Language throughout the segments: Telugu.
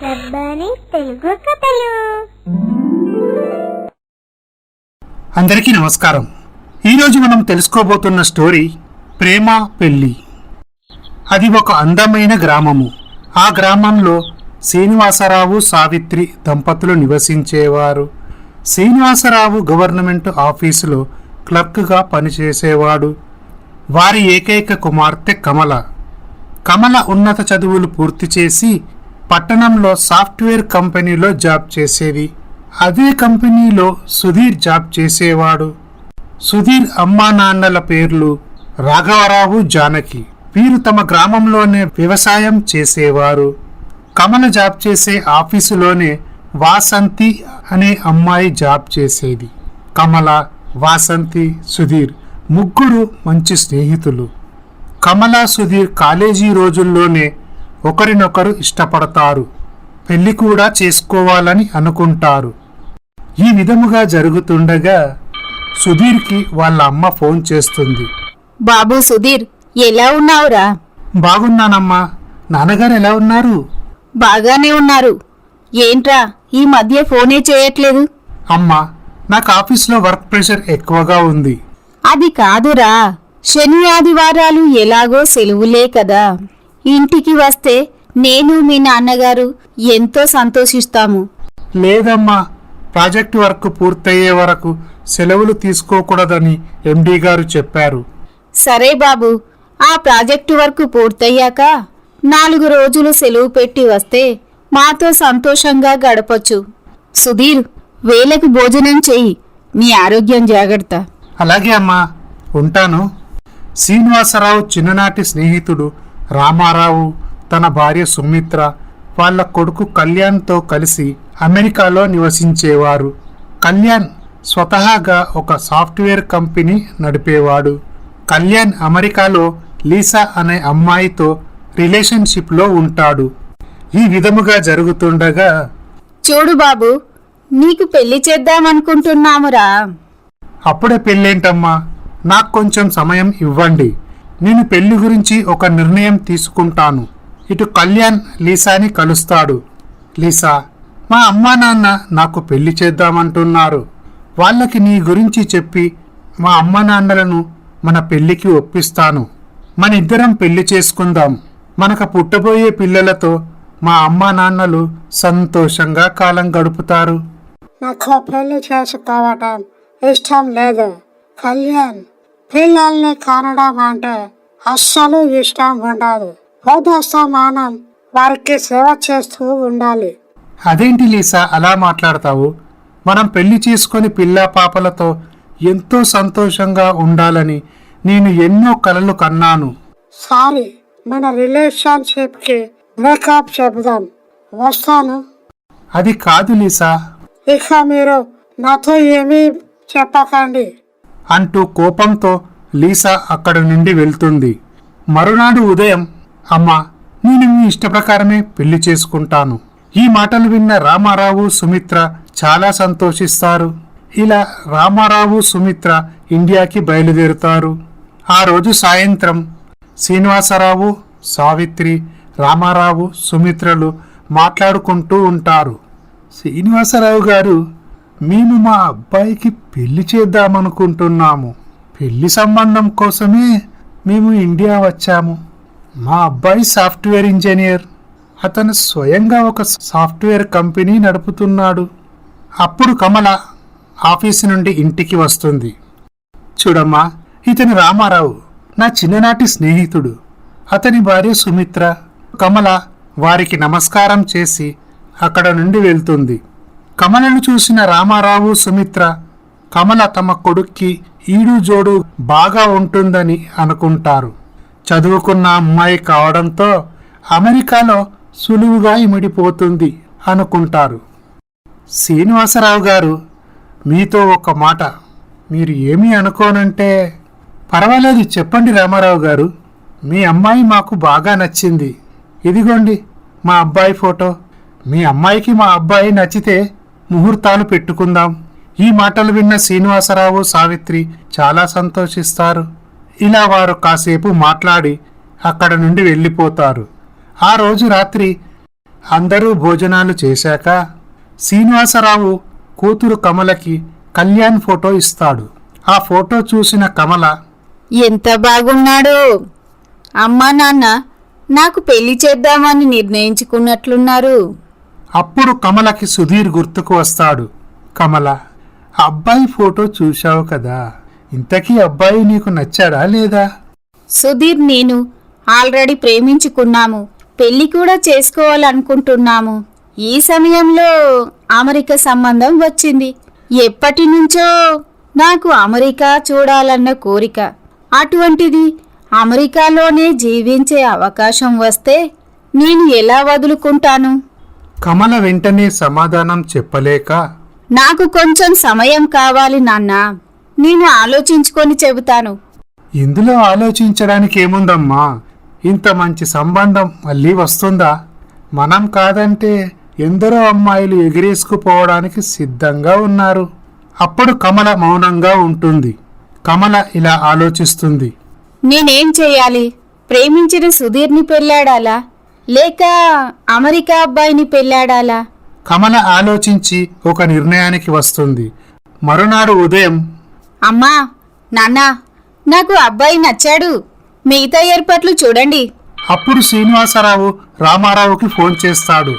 రబ్బాని తెలుగు కథలు. అందరికీ నమస్కారం. ఈరోజు మనం తెలుసుకోబోతున్న స్టోరీ ప్రేమ పెళ్లి. అది ఒక అందమైన గ్రామము. ఆ గ్రామంలో శ్రీనివాసరావు సావిత్రి దంపతులు నివసించేవారు. శ్రీనివాసరావు గవర్నమెంట్ ఆఫీసులో క్లర్క్గా పనిచేసేవాడు. వారి ఏకైక కుమార్తె కమల. కమల ఉన్నత చదువులు పూర్తి చేసి పట్టణంలో సాఫ్ట్వేర్ కంపెనీలో జాబ్ చేసేది. అదే కంపెనీలో సుధీర్ జాబ్ చేసేవాడు. సుధీర్ అమ్మా నాన్నల పేర్లు రాఘవరావు, జానకి. వీరు తమ గ్రామంలోనే వ్యవసాయం చేసేవారు. కమల జాబ్ చేసే ఆఫీసులోనే వాసంతి అనే అమ్మాయి జాబ్ చేసేది. కమల, వాసంతి, సుధీర్ ముగ్గురు మంచి స్నేహితులు. కమల, సుధీర్ కాలేజీ రోజుల్లోనే ఒకరినొకరు ఇష్టపడతారు. పెళ్లి కూడా చేసుకోవాలని అనుకుంటారు. ఈ విధముగా జరుగుతుండగా సుధీర్కి వాళ్ళ అమ్మ ఫోన్ చేస్తుంది. బాబు సుధీర్, ఎలా ఉన్నావురా? బాగున్నానమ్మా. నాన్నగారు ఎలా ఉన్నారు? బాగానే ఉన్నారు. ఏంట్రా ఈ మధ్య ఫోనే చేయట్లేదు? అమ్మా, నాకు ఆఫీస్లో వర్క్ ప్రెషర్ ఎక్కువగా ఉంది. అది కాదురా, శని ఆదివారాలు ఎలాగో సెలవులే కదా. ఇంటికి వస్తే నేను మీ నాన్నగారు ఎంతో సంతోషిస్తాము. లేదమ్మా, ప్రాజెక్ట్ వర్క్ పూర్తయ్యే వరకు సెలవులు తీసుకోకూడదని ఎండీ గారు చెప్పారు. సరే బాబు, ఆ ప్రాజెక్టు వర్క్ పూర్తయ్యాక 4 రోజులు సెలవు పెట్టి వస్తే మాతో సంతోషంగా గడపొచ్చు. సుధీర్, వేళకు భోజనం చెయ్యి. నీ ఆరోగ్యం జాగ్రత్త. అలాగే అమ్మా, ఉంటాను. శ్రీనివాసరావు చిన్ననాటి స్నేహితుడు రామారావు, తన భార్య సుమిత్ర, వాళ్ళ కొడుకు కళ్యాణ్తో కలిసి అమెరికాలో నివసించేవారు. కళ్యాణ్ స్వతహాగా ఒక సాఫ్ట్వేర్ కంపెనీ నడిపేవాడు. కళ్యాణ్ అమెరికాలో లీసా అనే అమ్మాయితో రిలేషన్షిప్లో ఉంటాడు. ఈ విధముగా జరుగుతుండగా, చూడు బాబు, నీకు పెళ్లి చేద్దామనుకుంటున్నామురా. అప్పుడే పెళ్ళేంటమ్మా, నాకు కొంచెం సమయం ఇవ్వండి. నేను పెళ్లి గురించి ఒక నిర్ణయం తీసుకుంటాను. ఇటు కళ్యాణ్ లీసాని కలుస్తాడు. లీసా, మా అమ్మా నాన్న నాకు పెళ్లి చేద్దామంటున్నారు. వాళ్ళకి నీ గురించి చెప్పి మా అమ్మా నాన్నలను మన పెళ్లికి ఒప్పిస్తాను. మన ఇద్దరం పెళ్లి చేసుకుందాం. మనకు పుట్టబోయే పిల్లలతో మా అమ్మా నాన్నలు సంతోషంగా కాలం గడుపుతారు. నాకు పెళ్లి చేసుకోవటం ఇష్టం లేదు కళ్యాణ్. పిల్లల్ని కనడం అంటే అస్సలు ఇష్టం ఉండదు. వృద్ధాస్తమానం వారికి సేవ చేస్తూ ఉండాలి. అదేంటి లీసా అలా మాట్లాడతావు? మనం పెళ్లి చేసుకొని పిల్లా పాపలతో ఎంతో సంతోషంగా ఉండాలని నేను ఎన్నో కలలు కన్నాను. సారీ, మన రిలేషన్షిప్కి బ్రేకప్ చెబుదాం. వస్తాను. అది కాదు లీసా ఇక మీరు నాతో ఏమీ చెప్పకండి అంటూ కోపంతో లీసా అక్కడి నుండి వెళ్తుంది. మరునాడు ఉదయం, అమ్మా, నేను మీ ఇష్ట ప్రకారమే పెళ్లి చేసుకుంటాను. ఈ మాటలు విన్న రామారావు, సుమిత్ర చాలా సంతోషిస్తారు. ఇలా రామారావు, సుమిత్ర ఇండియాకి బయలుదేరుతారు. ఆ రోజు సాయంత్రం శ్రీనివాసరావు, సావిత్రి, రామారావు, సుమిత్రలు మాట్లాడుకుంటూ ఉంటారు. శ్రీనివాసరావు గారు, మేము మా అబ్బాయికి పెళ్లి చేద్దామనుకుంటున్నాము. పెళ్లి సంబంధం కోసమే మేము ఇండియా వచ్చాము. మా అబ్బాయి సాఫ్ట్వేర్ ఇంజనీర్. అతను స్వయంగా ఒక సాఫ్ట్వేర్ కంపెనీ నడుపుతున్నాడు. అప్పుడు కమల ఆఫీసు నుండి ఇంటికి వస్తుంది. చూడమ్మా, ఇతను రామారావు, నా చిన్ననాటి స్నేహితుడు. అతని భార్య సుమిత్ర. కమల వారికి నమస్కారం చేసి అక్కడ నుండి వెళ్తుంది. కమలను చూసిన రామారావు, సుమిత్ర కమల తమ కొడుక్కి ఈడు జోడు బాగా ఉంటుందని అనుకుంటారు. చదువుకున్న అమ్మాయి కావడంతో అమెరికాలో సులువుగా ఇమిడిపోతుంది అనుకుంటారు. శ్రీనివాసరావు గారు, మీతో ఒక మాట. మీరు ఏమీ అనుకోనంటే పర్వాలేదు, చెప్పండి రామారావు గారు. మీ అమ్మాయి మాకు బాగా నచ్చింది. ఇదిగోండి మా అబ్బాయి ఫోటో. మీ అమ్మాయికి మా అబ్బాయి నచ్చితే ముహూర్తాలు పెట్టుకుందాం. ఈ మాటలు విన్న శ్రీనివాసరావు, సావిత్రి చాలా సంతోషిస్తారు. ఇలా వారు కాసేపు మాట్లాడి అక్కడ నుండి వెళ్ళిపోతారు. ఆ రోజు రాత్రి అందరూ భోజనాలు చేశాక శ్రీనివాసరావు కూతురు కమలకి కళ్యాణ్ ఫోటో ఇస్తాడు. ఆ ఫోటో చూసిన కమల, ఎంత బాగున్నాడో! అమ్మా నాన్న నాకు పెళ్లి చేద్దామని నిర్ణయించుకున్నట్లున్నారు. అప్పుడు కమలకి సుధీర్ గుర్తుకు వస్తాడు. కమల, అబ్బాయి ఫోటో చూశావు కదా, ఇంతకీ అబ్బాయి నీకు నచ్చాడా లేదా? సుధీర్ నేను ఆల్రెడీ ప్రేమించుకున్నాము, పెళ్లి కూడా చేసుకోవాలనుకుంటున్నాము. ఈ సమయంలో అమెరికా సంబంధం వచ్చింది. ఎప్పటి నుంచో నాకు అమెరికా చూడాలన్న కోరిక. అటువంటిది అమెరికాలోనే జీవించే అవకాశం వస్తే నేను ఎలా వదులుకుంటాను? కమల వెంటనే సమాధానం చెప్పలేక, నాకు కొంచెం సమయం కావాలి నాన్నా, నేను ఆలోచించుకొని చెబుతాను. ఇందులో ఆలోచించడానికి ఏముందమ్మా? ఇంత మంచి సంబంధం మళ్ళీ వస్తుందా? మనం కాదంటే ఎందరో అమ్మాయిలు ఎగిరేసుకుపోవడానికి సిద్ధంగా ఉన్నారు. అప్పుడు కమల మౌనంగా ఉంటుంది. కమల ఇలా ఆలోచిస్తుంది. నేనేం చెయ్యాలి? ప్రేమించిన సుధీర్ని పెళ్ళాడాలా లేక అమెరికా అబ్బాయిని పెళ్ళాడాలా? కమల ఆలోచించి ఒక నిర్ణయానికి వస్తుంది. మరునాడు ఉదయం, అమ్మా నాన్నా నాకు అబ్బాయి నచ్చాడు, మిగతా ఏర్పాట్లు చూడండి. అప్పుడు శ్రీనివాసరావు రామారావుకి ఫోన్ చేస్తాడు.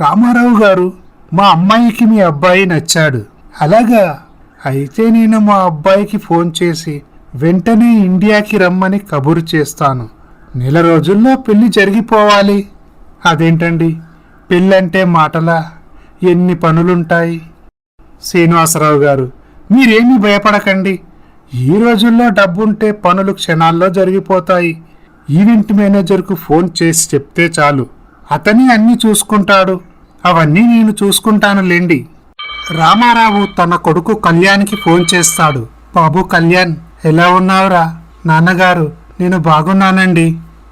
రామారావు గారు, మా అమ్మాయికి మీ అబ్బాయి నచ్చాడు. అలాగా? అయితే నేను మా అబ్బాయికి ఫోన్ చేసి వెంటనే ఇండియాకి రమ్మని కబురు చేస్తాను. నెల రోజుల్లో పెళ్లి జరిగిపోవాలి. అదేంటండి, పెళ్ళంటే మాటలా? ఎన్ని పనులుంటాయి? శ్రీనివాసరావు గారు, మీరేమీ భయపడకండి. ఈ రోజుల్లో డబ్బుంటే పనులు క్షణాల్లో జరిగిపోతాయి. ఈవెంట్ మేనేజర్కు ఫోన్ చేసి చెప్తే చాలు, అతని అన్నీ చూసుకుంటాడు. అవన్నీ నేను చూసుకుంటానులేండి. రామారావు తన కొడుకు కళ్యాణ్కి ఫోన్ చేస్తాడు. బాబు కళ్యాణ్, ఎలా ఉన్నావురా? నాన్నగారు, నేను బాగున్నానండి.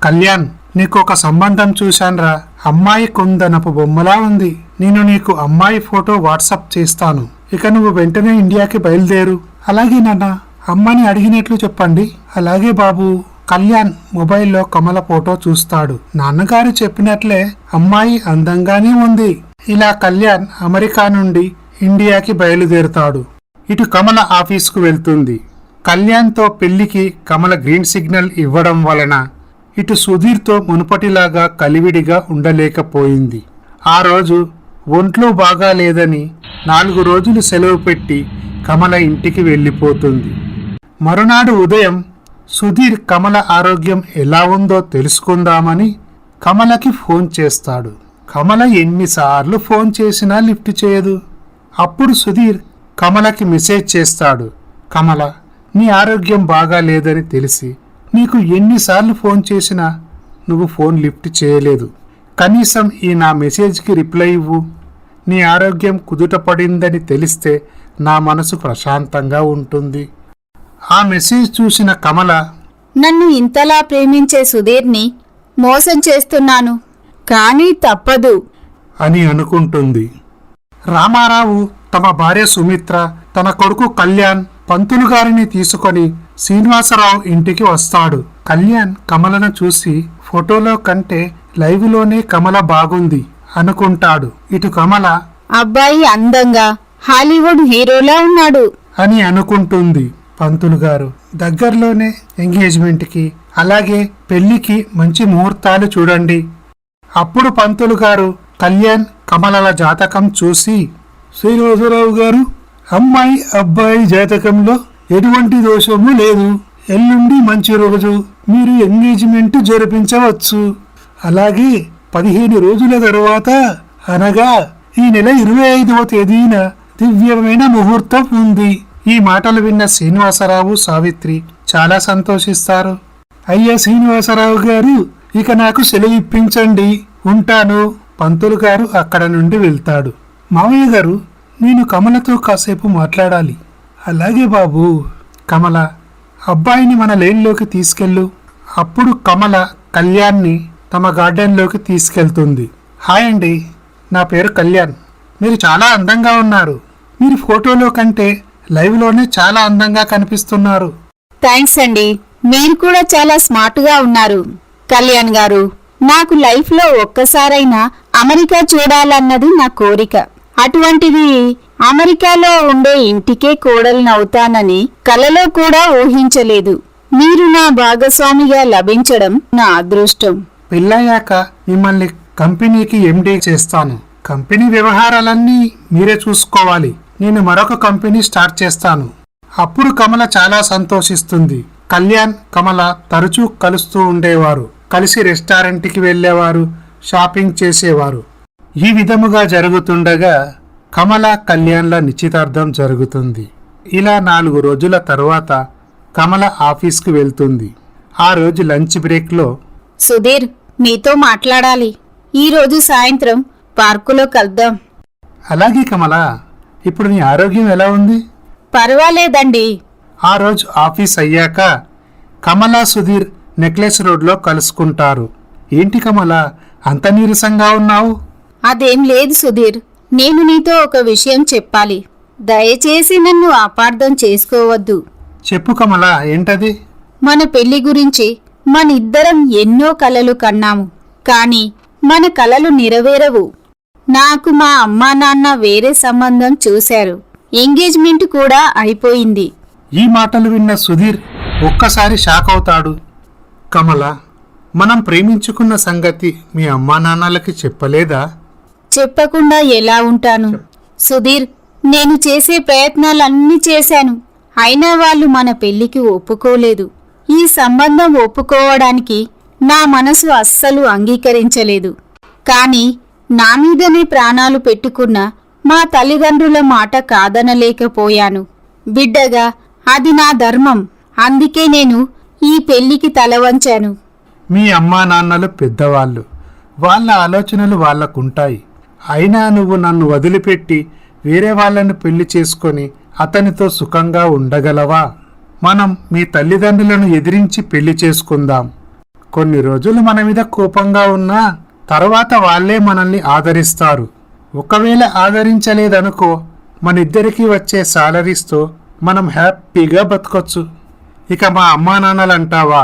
కళ్యాణ్, నీకు ఒక సంబంధం చూశాన్రా. అమ్మాయి కుందనపు బొమ్మలా ఉంది. నేను నీకు అమ్మాయి ఫోటో వాట్సాప్ చేస్తాను. ఇక నువ్వు వెంటనే ఇండియాకి బయలుదేరు. అలాగే నాన్న, అమ్మని అడిగినట్లు చెప్పండి. అలాగే బాబు. కళ్యాణ్ మొబైల్లో కమల ఫోటో చూస్తాడు. నాన్నగారు చెప్పినట్లే అమ్మాయి అందంగానే ఉంది. ఇలా కళ్యాణ్ అమెరికా నుండి ఇండియాకి బయలుదేరుతాడు. ఇటు కమల ఆఫీసుకు వెళ్తుంది. కళ్యాణ్తో పెళ్లికి కమల గ్రీన్ సిగ్నల్ ఇవ్వడం వలన ఇటు సుధీర్తో మునుపటిలాగా కలివిడిగా ఉండలేకపోయింది. ఆ రోజు ఒంట్లో బాగాలేదని 4 రోజులు సెలవు పెట్టి కమల ఇంటికి వెళ్ళిపోతుంది. మరునాడు ఉదయం సుధీర్ కమల ఆరోగ్యం ఎలా ఉందో తెలుసుకుందామని కమలకి ఫోన్ చేస్తాడు. కమల ఎన్నిసార్లు ఫోన్ చేసినా లిఫ్ట్ చేయదు. అప్పుడు సుధీర్ కమలకి మెసేజ్ చేస్తాడు. కమల, నీ ఆరోగ్యం బాగా లేదని తెలిసి నీకు ఎన్నిసార్లు ఫోన్ చేసినా నువ్వు ఫోన్ లిఫ్ట్ చేయలేదు. కనీసం ఈ నా మెసేజ్కి రిప్లై ఇవ్వు. నీ ఆరోగ్యం కుదుట పడిందని తెలిస్తే నా మనసు ప్రశాంతంగా ఉంటుంది. ఆ మెసేజ్ చూసిన కమల, నన్ను ఇంతలా ప్రేమించే సుధీర్ని మోసం చేస్తున్నాను, కానీ తప్పదు అని అనుకుంటుంది. రామారావు తమ భార్య సుమిత్ర, తన కొడుకు కళ్యాణ్ పంతులు గారిని తీసుకొని శ్రీనివాసరావు ఇంటికి వస్తాడు. కళ్యాణ్ కమలను చూసి ఫోటోలో కంటే లైవ్లోనే కమల బాగుంది అనుకుంటాడు. ఇటు కమల, అబ్బాయి అందంగా హాలీవుడ్ హీరోలా ఉన్నాడు అని అనుకుంటుంది. పంతులు గారు, దగ్గరలోనే ఎంగేజ్మెంట్కి అలాగే పెళ్లికి మంచి ముహూర్తాలు చూడండి. అప్పుడు పంతులు గారు కళ్యాణ్ కమలల జాతకం చూసి, శ్రీనివాసరావు గారు, అమ్మాయి అబ్బాయి జాతకంలో ఎటువంటి దోషము లేదు. ఎల్లుండి మంచి రోజు, మీరు ఎంగేజ్మెంట్ జరిపించవచ్చు. అలాగే 15 రోజుల తరువాత అనగా ఈ నెల 25వ తేదీన దివ్యమైన ముహూర్తం ఉంది. ఈ మాటలు విన్న శ్రీనివాసరావు సావిత్రి చాలా సంతోషిస్తారు. అయ్యా శ్రీనివాసరావు గారు, ఇక నాకు సెలవు ఇప్పించండి, ఉంటాను. పంతులు గారు అక్కడ నుండి వెళ్తాడు. మావయ్య గారు, నేను కమలతో కాసేపు మాట్లాడాలి. అలాగే బాబు. కమల, అబ్బాయిని మన లేన్లోకి తీసుకెళ్ళు. అప్పుడు కమల కళ్యాణ్ని తమ గార్డెన్లోకి తీసుకెళ్తుంది. హాయ్ అండి, నా పేరు కళ్యాణ్. మీరు చాలా అందంగా ఉన్నారు. మీరు ఫోటోలో కంటే లైవ్లోనే చాలా అందంగా కనిపిస్తున్నారు. థ్యాంక్స్ అండి, మీరు కూడా చాలా స్మార్ట్గా ఉన్నారు. కళ్యాణ్ గారు, నాకు లైఫ్లో ఒక్కసారైనా అమెరికా చూడాలన్నది నా కోరిక. అటువంటిది అమెరికాలో ఉండే ఇంటికే కోడలినవుతానని కలలో కూడా ఊహించలేదు. మీరు నా భాగస్వామిగా లభించడం నా అదృష్టం. పెళ్ళయ్యాక మిమ్మల్ని కంపెనీకి ఎండీ చేస్తాను. కంపెనీ వ్యవహారాలన్నీ మీరే చూసుకోవాలి. నేను మరొక కంపెనీ స్టార్ట్ చేస్తాను. అప్పుడు కమల చాలా సంతోషిస్తుంది. కళ్యాణ్, కమల తరచూ కలుస్తూ ఉండేవారు. కలిసి రెస్టారెంట్కి వెళ్ళేవారు, షాపింగ్ చేసేవారు. ఈ విధముగా జరుగుతుండగా కమల, కళ్యాణ్ల నిశ్చితార్థం జరుగుతుంది. ఇలా 4 రోజుల తరువాత కమల ఆఫీస్కు వెళ్తుంది. ఆ రోజు లంచ్ బ్రేక్లో, సుధీర్, మీతో మాట్లాడాలి. ఈరోజు సాయంత్రం పార్కులో కలుద్దాం. అలాగే కమల, ఇప్పుడు నీ ఆరోగ్యం ఎలా ఉంది? పర్వాలేదండి. ఆ రోజు ఆఫీస్ అయ్యాక కమల, సుధీర్ నెక్లెస్ రోడ్లో కలుసుకుంటారు. ఏంటి కమల, అంత నీరసంగా ఉన్నావు? అదేం లేదు సుధీర్, నేను నీతో ఒక విషయం చెప్పాలి. దయచేసి నన్ను అపార్థం చేసుకోవద్దు. చెప్పు కమల, ఏంటది? మన పెళ్లి గురించి మనిద్దరం ఎన్నో కలలు కన్నాము. కాని మన కలలు నెరవేరవు. నాకు మా అమ్మా నాన్న వేరే సంబంధం చూశారు. ఎంగేజ్మెంట్ కూడా అయిపోయింది. ఈ మాటలు విన్న సుధీర్ ఒక్కసారి షాక్ అవుతాడు. కమల, మనం ప్రేమించుకున్న సంగతి మీ అమ్మా నాన్నలకి చెప్పలేదా? చెప్పకుండా ఎలా ఉంటాను సుధీర్? నేను చేసే ప్రయత్నాలన్నీ చేశాను. అయినా వాళ్ళు మన పెళ్లికి ఒప్పుకోలేదు. ఈ సంబంధం ఒప్పుకోవడానికి నా మనసు అస్సలు అంగీకరించలేదు. కాని నా మీదనే ప్రాణాలు పెట్టుకున్న మా తల్లిదండ్రుల మాట కాదనలేకపోయాను. బిడ్డగా అది నా ధర్మం. అందుకే నేను ఈ పెళ్లికి తల వంచాను. మీ అమ్మా నాన్నలు పెద్దవాళ్ళు, వాళ్ళ ఆలోచనలు వాళ్ళకుంటాయి. అయినా నువ్వు నన్ను వదిలిపెట్టి వేరే వాళ్ళని పెళ్లి చేసుకొని అతనితో సుఖంగా ఉండగలవా? మనం మీ తల్లిదండ్రులను ఎదిరించి పెళ్లి చేసుకుందాం. కొన్ని రోజులు మన మీద కోపంగా ఉన్నా తర్వాత వాళ్ళే మనల్ని ఆదరిస్తారు. ఒకవేళ ఆదరించలేదనుకో, మనిద్దరికీ వచ్చే సాలరీస్తో మనం హ్యాపీగా బతకొచ్చు. ఇక మా అమ్మా నాన్నలు అంటావా,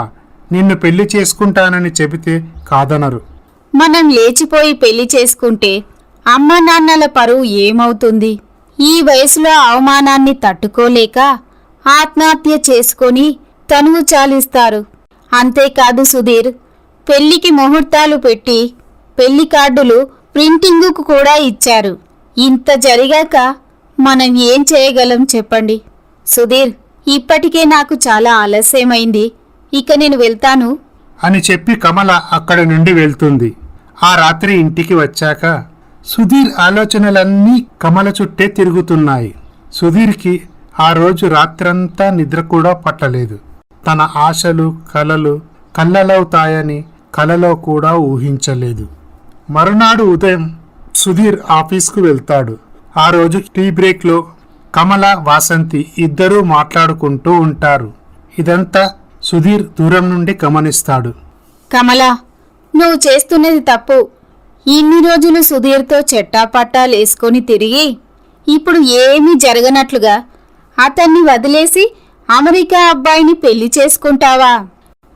నిన్ను పెళ్లి చేసుకుంటానని చెబితే కాదనరు. మనం లేచిపోయి పెళ్లి చేసుకుంటే అమ్మ నాన్నల పరువు ఏమవుతుంది? ఈ వయసులో అవమానాన్ని తట్టుకోలేక ఆత్మహత్య చేసుకొని తనువు చాలిస్తారు. అంతేకాదు సుధీర్, పెళ్లికి ముహూర్తాలు పెట్టి పెళ్లి కార్డులు ప్రింటింగుకు కూడా ఇచ్చారు. ఇంత జరిగాక మనం ఏం చేయగలం చెప్పండి? సుధీర్, ఇప్పటికే నాకు చాలా ఆలస్యమైంది. ఇక నేను వెళ్తాను అని చెప్పి కమల అక్కడి నుండి వెళ్తుంది. ఆ రాత్రి ఇంటికి వచ్చాక సుధీర్ ఆలోచనలన్నీ కమల చుట్టే తిరుగుతున్నాయి. సుధీర్కి ఆ రోజు రాత్రంతా నిద్ర కూడా పట్టలేదు. తన ఆశలు, కలలు కళ్ళలవుతాయని కలలో కూడా ఊహించలేదు. మరునాడు ఉదయం సుధీర్ ఆఫీస్కు వెళ్తాడు. ఆ రోజు టీ బ్రేక్లో కమల, వాసంతి ఇద్దరూ మాట్లాడుకుంటూ ఉంటారు. ఇదంతా సుధీర్ దూరం నుండి గమనిస్తాడు. కమలా, నువ్వు చేస్తున్నది తప్పు. ఇన్ని రోజులు సుధీర్తో చెట్టాపట్టాలేసుకొని తిరిగి ఇప్పుడు ఏమీ జరగనట్లుగా అతన్ని వదిలేసి అమెరికా అబ్బాయిని పెళ్లి చేసుకుంటావా?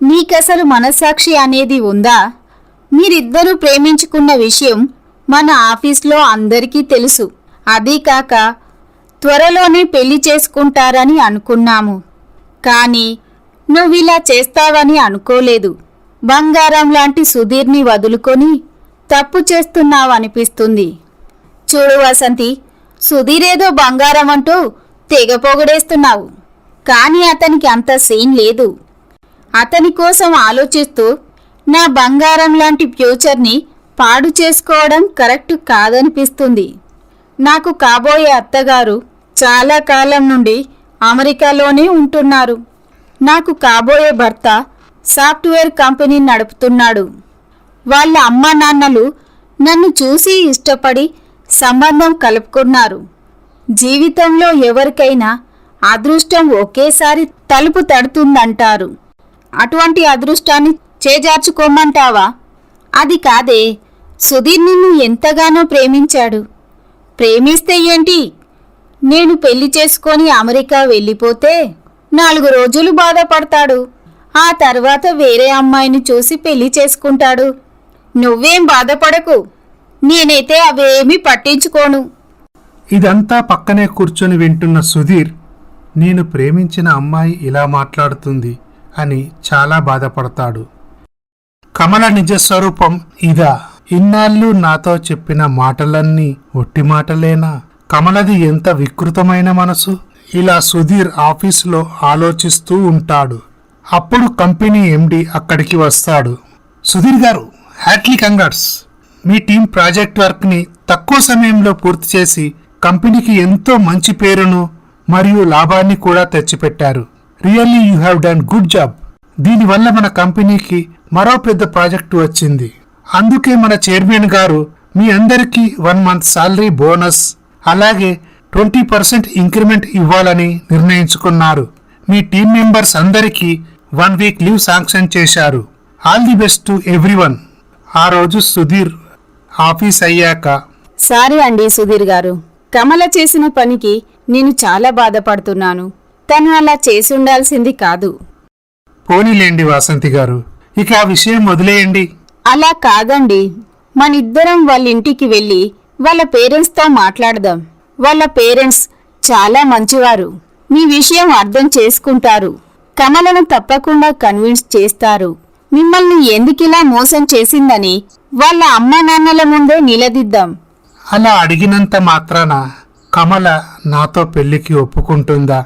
నీకసలు మనస్సాక్షి అనేది ఉందా? మీరిద్దరూ ప్రేమించుకున్న విషయం మన ఆఫీస్లో అందరికీ తెలుసు. అదీ కాక త్వరలోనే పెళ్లి చేసుకుంటారని అనుకున్నాము. కానీ నువ్విలా చేస్తావని అనుకోలేదు. బంగారం లాంటి సుధీర్ని వదులుకొని తప్పు చేస్తున్నావనిపిస్తుంది. చూడు వసంతి, సుధీరేదో బంగారం అంటూ తెగ పొగడేస్తున్నావు. కానీ అతనికి అంత సీన్ లేదు. అతని కోసం ఆలోచిస్తూ నా బంగారం లాంటి ఫ్యూచర్ని పాడు చేసుకోవడం కరెక్ట్ కాదనిపిస్తుంది. నాకు కాబోయే అత్తగారు చాలా కాలం నుండి అమెరికాలోనే ఉంటున్నారు. నాకు కాబోయే భర్త సాఫ్ట్వేర్ కంపెనీ నడుపుతున్నాడు. వాళ్ళ అమ్మా నాన్నలు నన్ను చూసి ఇష్టపడి సంబంధం కలుపుకున్నారు. జీవితంలో ఎవరికైనా అదృష్టం ఒకేసారి తలుపు తడుతుందంటారు. అటువంటి అదృష్టాన్ని చేజార్చుకోమంటావా? అది కాదే, సుధీర్ నిన్ను ఎంతగానో ప్రేమించాడు. ప్రేమిస్తే ఏంటి? నేను పెళ్లి చేసుకొని అమెరికా వెళ్ళిపోతే 4 రోజులు బాధపడతాడు. ఆ తర్వాత వేరే అమ్మాయిని చూసి పెళ్లి చేసుకుంటాడు. నువ్వేం బాధపడకు, నేనైతే అవేమీ పట్టించుకోను. ఇదంతా పక్కనే కూర్చొని వింటున్న సుధీర్, నేను ప్రేమించిన అమ్మాయి ఇలా మాట్లాడుతుంది అని చాలా బాధపడతాడు. కమల నిజస్వరూపం ఇదా? ఇన్నాళ్ళు నాతో చెప్పిన మాటలన్నీ ఒట్టి మాటలేనా? కమలది ఎంత వికృతమైన మనసు! ఇలా సుధీర్ ఆఫీసులో ఆలోచిస్తూ ఉంటాడు. అప్పుడు కంపెనీ ఎండి అక్కడికి వస్తాడు. సుధీర్ గారు, హ్యాట్లీ కంగ్రాట్స్! మీ టీం ప్రాజెక్ట్ వర్క్ని తక్కువ సమయంలో పూర్తి చేసి కంపెనీకి ఎంతో మంచి పేరును మరియు లాభాన్ని కూడా తెచ్చిపెట్టారు. Really you have done good job. దీనివల్ల మన కంపెనీకి మరో పెద్ద ప్రాజెక్టు వచ్చింది. అందుకే మన చైర్మన్ గారు మీ అందరికీ 1 month సాలరీ బోనస్ అలాగే 20% ఇంక్రిమెంట్ ఇవ్వాలని నిర్ణయించుకున్నారు. మీ టీం మెంబర్స్ అందరికీ 1 week లీవ్ శాంక్షన్ చేశారు. All the best to everyone. ఆ రోజు సుధీర్ ఆఫీస్ అయ్యాక, సారీ అండి సుధీర్ గారు, కమల చేసిన పనికి నేను చాలా బాధపడుతున్నాను. తను అలా చేసుండాల్సింది కాదు. పోనీలేండి వాసంతి గారు, ఇక ఆ విషయం వదిలేయండి. అలా కాదండి, మనిద్దరం వాళ్ళ ఇంటికి వెళ్ళి వాళ్ళ పేరెంట్స్తో మాట్లాడదాం. వాళ్ళ పేరెంట్స్ చాలా మంచివారు, మీ విషయం అర్థం చేసుకుంటారు. కమలను తప్పకుండా కన్విన్స్ చేస్తారు. మిమ్మల్ని ఎందుకిలా మోసం చేసిందని వాళ్ళ అమ్మా నాన్నల ముందే నిలదీద్దాం. అలా అడిగినంత మాత్రాన కమల నాతో పెళ్లికి ఒప్పుకుంటుందా?